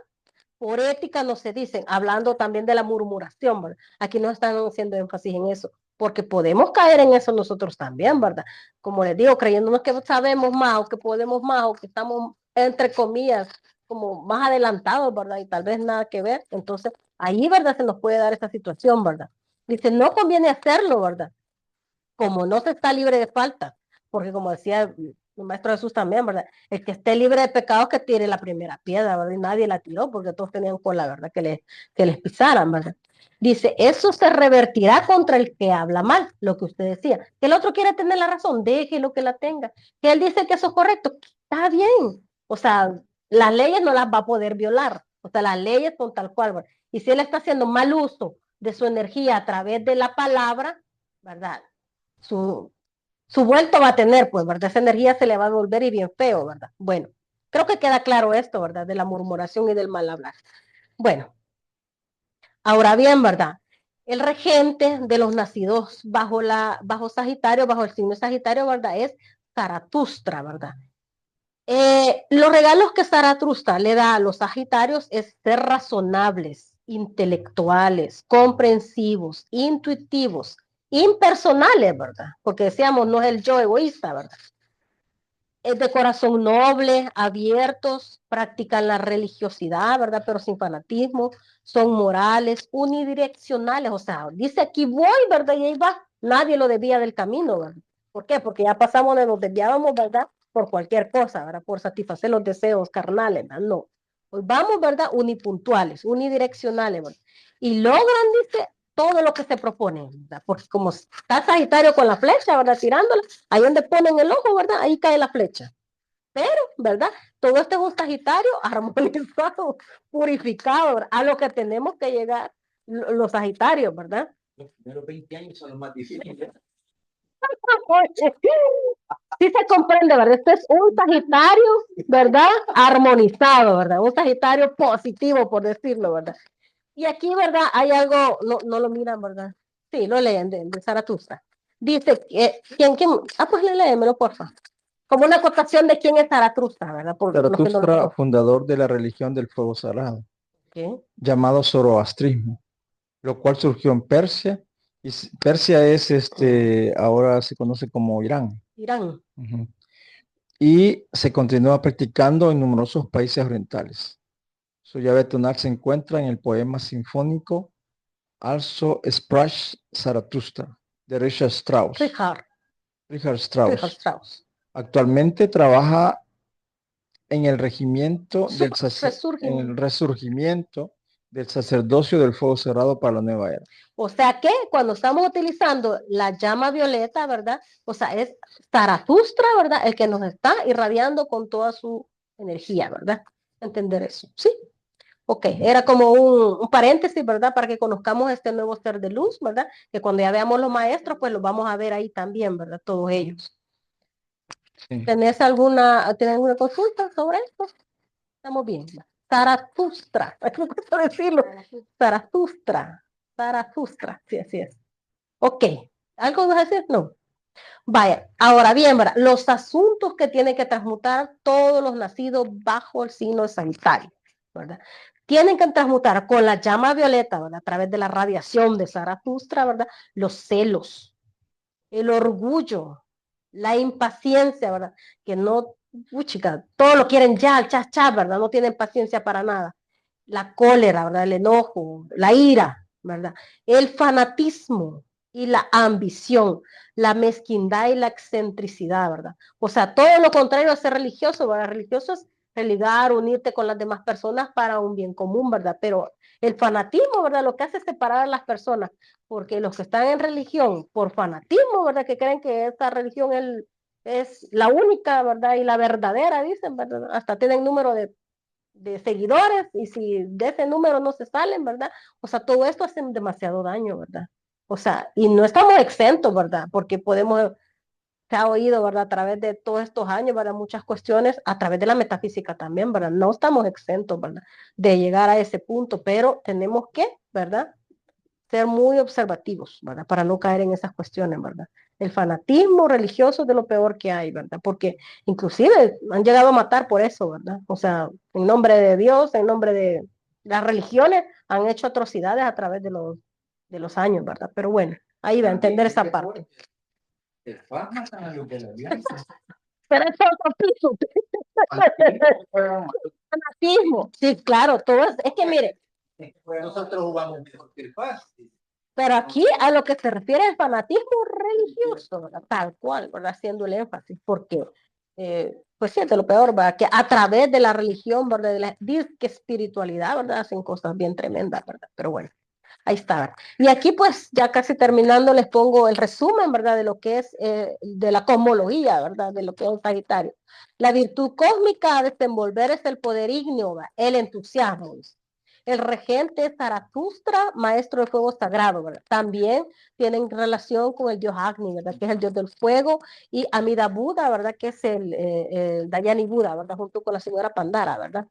por ética no se dicen, hablando también de la murmuración, ¿verdad? Aquí no están haciendo énfasis en eso, porque podemos caer en eso nosotros también, ¿verdad? Como les digo, creyéndonos que sabemos más o que podemos más o que estamos, entre comillas, como más adelantados, ¿verdad? Y tal vez nada que ver. Entonces, ahí, ¿verdad? Se nos puede dar esa situación, ¿verdad? Dice, no conviene hacerlo, ¿verdad? Como no se está libre de falta, porque como decía el maestro Jesús también, ¿verdad? El que esté libre de pecados que tire la primera piedra, ¿verdad? Y nadie la tiró porque todos tenían cola, ¿verdad? Que les pisaran, ¿verdad? Dice, eso se revertirá contra el que habla mal, lo que usted decía. Que el otro quiere tener la razón, déjelo que la tenga. Que él dice que eso es correcto, está bien. O sea, las leyes no las va a poder violar. O sea, las leyes son tal cual, ¿verdad? Y si él está haciendo mal uso de su energía a través de la palabra, ¿verdad? Su vuelto va a tener, pues, ¿verdad? Esa energía se le va a volver y bien feo, ¿verdad? Bueno, creo que queda claro esto, ¿verdad? De la murmuración y del mal hablar. Bueno, ahora bien, ¿verdad? El regente de los nacidos bajo Sagitario, bajo el signo de Sagitario, ¿verdad? Es Zaratustra, ¿verdad? Los regalos que Zaratustra le da a los Sagitarios es ser razonables, intelectuales, comprensivos, intuitivos, impersonales, ¿verdad? Porque decíamos, no es el yo egoísta, ¿verdad? Es de corazón noble, abiertos, practican la religiosidad, ¿verdad? Pero sin fanatismo, son morales, unidireccionales, o sea, dice aquí voy, ¿verdad? Y ahí va, nadie lo desvía del camino, ¿verdad? ¿Por qué? Porque ya pasamos de nos desviábamos, ¿verdad? Por cualquier cosa, ¿verdad? Por satisfacer los deseos carnales, ¿verdad? No. Pues vamos, ¿verdad? Unipuntuales, unidireccionales, ¿verdad? Y logran, dice, todo lo que se propone, ¿verdad? Porque como está Sagitario con la flecha, ¿verdad? Tirándola, ahí donde ponen el ojo, ¿verdad? Ahí cae la flecha. Pero, ¿verdad? Todo esto es un Sagitario armonizado, purificado, ¿verdad? A lo que tenemos que llegar los Sagitarios, ¿verdad? Los primeros 20 años son los más difíciles. Sí se comprende, ¿verdad? Este es un Sagitario, ¿verdad? Armonizado, ¿verdad? Un Sagitario positivo, por decirlo, ¿verdad? Y aquí, ¿verdad? Hay algo, no lo miran, ¿verdad? Sí, lo leen de Zaratustra. Dice, ¿quién? Ah, pues léemelo, porfa. Como una acotación de quién es Zaratustra, ¿verdad? Por los que no lo Zaratustra, conocen. fundador de la religión del fuego sagrado, ¿Qué? llamado zoroastrismo, lo cual surgió en Persia, y Persia es ahora se conoce como Irán. Irán. Ujú. Y se continúa practicando en numerosos países orientales. Su llave tonal se encuentra en el poema sinfónico Also sprach Zaratustra de Richard Strauss. Richard Strauss. Strauss. Actualmente trabaja en el regimiento en el Resurgimiento. resurgimiento del sacerdocio del fuego cerrado para la nueva era. O sea que cuando estamos utilizando la llama violeta, ¿verdad? O sea, es Zaratustra, ¿verdad? El que nos está irradiando con toda su energía, ¿verdad? Entender eso. Sí. Ok, era como un paréntesis, ¿verdad? Para que conozcamos este nuevo ser de luz, ¿verdad? Que cuando ya veamos los maestros, pues los vamos a ver ahí también, ¿verdad? Todos ellos. Sí. ¿Tienes alguna consulta sobre esto? Estamos bien. Zaratustra, me cuesta decirlo. Zaratustra, Zaratustra, sí, así es. Ok, ¿algo vas a decir? No. Vaya, ahora bien, ¿verdad? Los asuntos que tienen que transmutar todos los nacidos bajo el signo de Sagitario, ¿verdad? Tienen que transmutar con la llama violeta, ¿verdad? A través de la radiación de Zaratustra, ¿verdad? Los celos, el orgullo, la impaciencia, ¿verdad? Que no, chica, todo lo quieren ya, cha, ¿verdad? No tienen paciencia para nada. La cólera, ¿verdad? El enojo, la ira, ¿verdad? El fanatismo y la ambición, la mezquindad y la excentricidad, ¿verdad? O sea, todo lo contrario a ser religioso, ¿verdad? Religioso es religar, unirte con las demás personas para un bien común, ¿verdad? Pero el fanatismo, ¿verdad? Lo que hace es separar a las personas, porque los que están en religión por fanatismo, ¿verdad? Que creen que esta religión es la única, ¿verdad? Y la verdadera, dicen, ¿verdad? Hasta tienen número de seguidores y si de ese número no se salen, ¿verdad? O sea, todo esto hace demasiado daño, ¿verdad? O sea, y no estamos exentos, ¿verdad? Porque podemos, se ha oído, ¿verdad? A través de todos estos años, ¿verdad? Muchas cuestiones, a través de la metafísica también, ¿verdad? No estamos exentos, ¿verdad? De llegar a ese punto, pero tenemos que, ¿verdad? Ser muy observativos, ¿verdad? Para no caer en esas cuestiones, ¿verdad? El fanatismo religioso es de lo peor que hay, ¿verdad? Porque inclusive han llegado a matar por eso, ¿verdad? O sea, en nombre de Dios, en nombre Las religiones han hecho atrocidades a través de los años, ¿verdad? Pero bueno, ahí va a entender esa parte. Pero es otro piso. Fanatismo. Sí, claro, todo es que mire. Nosotros jugamos mejor que el FAS. Pero aquí a lo que se refiere el fanatismo religioso, ¿verdad? Tal cual, ¿verdad? Haciendo el énfasis, porque, pues sí, es de lo peor, ¿verdad? Que a través de la religión, ¿verdad? De la disque espiritualidad, ¿verdad? Hacen cosas bien tremendas, ¿verdad? Pero bueno, ahí está, ¿verdad? Y aquí, pues, ya casi terminando, les pongo el resumen, ¿verdad? De lo que es, de la cosmología, ¿verdad? De lo que es un Sagitario. La virtud cósmica a desenvolver es el poder ígneo, ¿verdad? El entusiasmo. El regente es Zaratustra, maestro de fuego sagrado, ¿verdad? También tienen relación con el dios Agni, ¿verdad? Que es el dios del fuego, y Amida Buda, ¿verdad? Que es el Dayani Buda, ¿verdad? Junto con la señora Pandara, ¿verdad?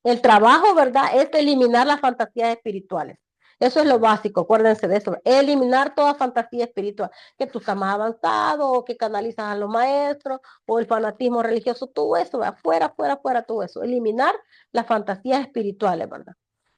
El trabajo, ¿verdad? Es eliminar las fantasías espirituales. Eso es lo básico, acuérdense de eso. Eliminar toda fantasía espiritual, que tú estás más avanzado, o que canalizas a los maestros, o el fanatismo religioso, todo eso, ¿verdad? Fuera, todo eso. Eliminar las fantasías espirituales, ¿verdad?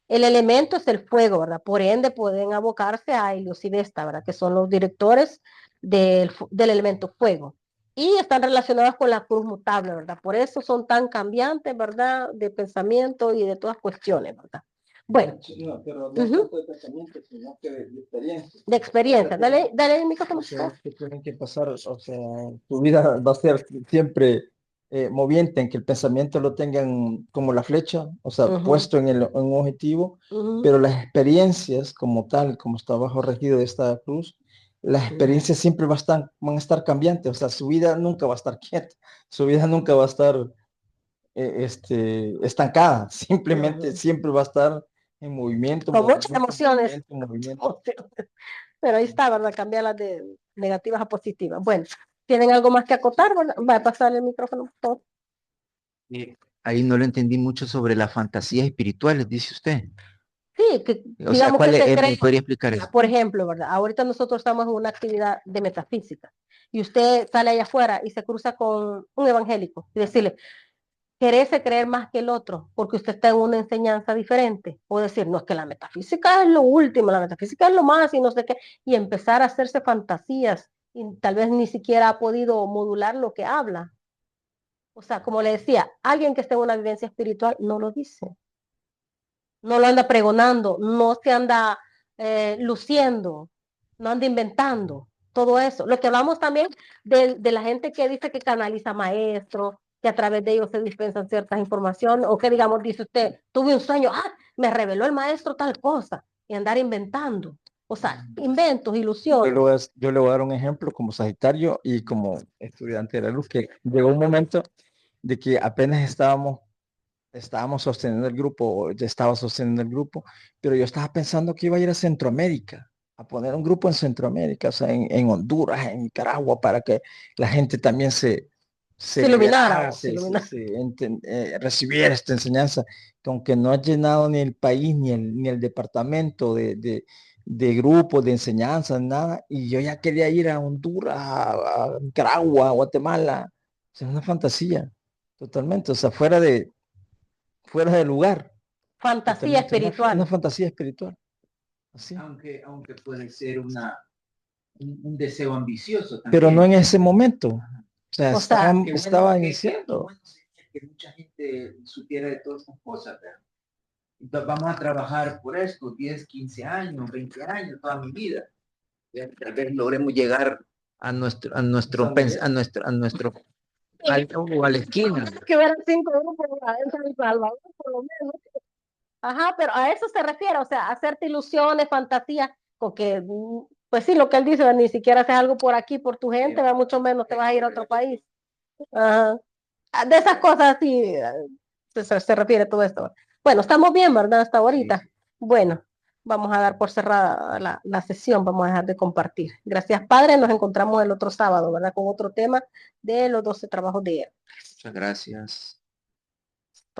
El elemento es el fuego, ¿verdad? Por ende, pueden abocarse a Helios y Vesta, ¿verdad? Que son los directores del elemento fuego. Y están relacionados con la cruz mutable, ¿verdad? Por eso son tan cambiantes, ¿verdad? De pensamiento y de todas cuestiones, ¿verdad? Bueno. No, pero no tanto de pensamiento, sino que de experiencia. De experiencia. Dale el micrófono. Que tienen que pasar, o sea, tu vida va a ser siempre moviente, en que el pensamiento lo tengan como la flecha, o sea, puesto en un objetivo, pero las experiencias como tal, como está bajo regido de esta cruz, las experiencias siempre van a estar cambiantes, o sea, su vida nunca va a estar quieta, su vida nunca va a estar estancada, simplemente siempre va a estar en movimiento. Con muchas emociones. Movimiento. Pero ahí está, ¿verdad? Cambiarlas de negativas a positivas. Bueno, ¿tienen algo más que acotar? ¿Verdad? Va a pasar el micrófono. Ahí no lo entendí mucho sobre las fantasías espirituales, dice usted. Sí, que O sea, digamos que se cree, ¿me podría explicar eso? por ejemplo, ¿verdad? Ahorita nosotros estamos en una actividad de metafísica y usted sale allá afuera y se cruza con un evangélico y decirle, quererse creer más que el otro porque usted está en una enseñanza diferente, o decir, no, es que la metafísica es lo último, la metafísica es lo más y no sé qué, y empezar a hacerse fantasías y tal vez ni siquiera ha podido modular lo que habla. O sea, como le decía, alguien que esté en una vivencia espiritual no lo dice, no lo anda pregonando, no se anda luciendo, no anda inventando, todo eso. Lo que hablamos también de la gente que dice que canaliza maestros, que a través de ellos se dispensan ciertas informaciones, o que digamos, dice usted, tuve un sueño, me reveló el maestro tal cosa, y andar inventando. O sea, inventos, ilusiones. Yo le voy a dar un ejemplo como Sagitario y como estudiante de la luz, que llegó un momento de que apenas estábamos sosteniendo el grupo, ya estaba sosteniendo el grupo, pero yo estaba pensando que iba a ir a Centroamérica, a poner un grupo en Centroamérica, o sea, en Honduras, en Nicaragua, para que la gente también se iluminara, recibiera esta enseñanza, que aunque no ha llenado ni el país, ni el departamento de grupos de enseñanza, nada, y yo ya quería ir a Honduras, a Nicaragua, a Guatemala, o sea, una fantasía, totalmente, o sea, fuera de lugar. Fantasía espiritual. Una fantasía espiritual. Así. Aunque puede ser un deseo ambicioso también. Pero no en ese momento. O sea, estaba Bueno, iniciando. Que mucha gente supiera de todas estas cosas, ¿verdad? Entonces, vamos a trabajar por esto 10, 15 años, 20 años, toda mi vida. Tal vez logremos llegar a nuestro o a la esquina. Que hubieran 5 grupos en San Salvador, por lo menos. Ajá, pero a eso se refiere, o sea, hacerte ilusiones, fantasías, porque, pues sí, lo que él dice, ni siquiera haces algo por aquí, por tu gente, va mucho menos te vas a ir a otro país. Ajá. De esas cosas sí se refiere todo esto. Bueno, estamos bien, ¿verdad? Hasta ahorita. Sí. Bueno, vamos a dar por cerrada la sesión, vamos a dejar de compartir. Gracias, Padre, nos encontramos el otro sábado, ¿verdad? Con otro tema de los 12 trabajos de él. Muchas gracias.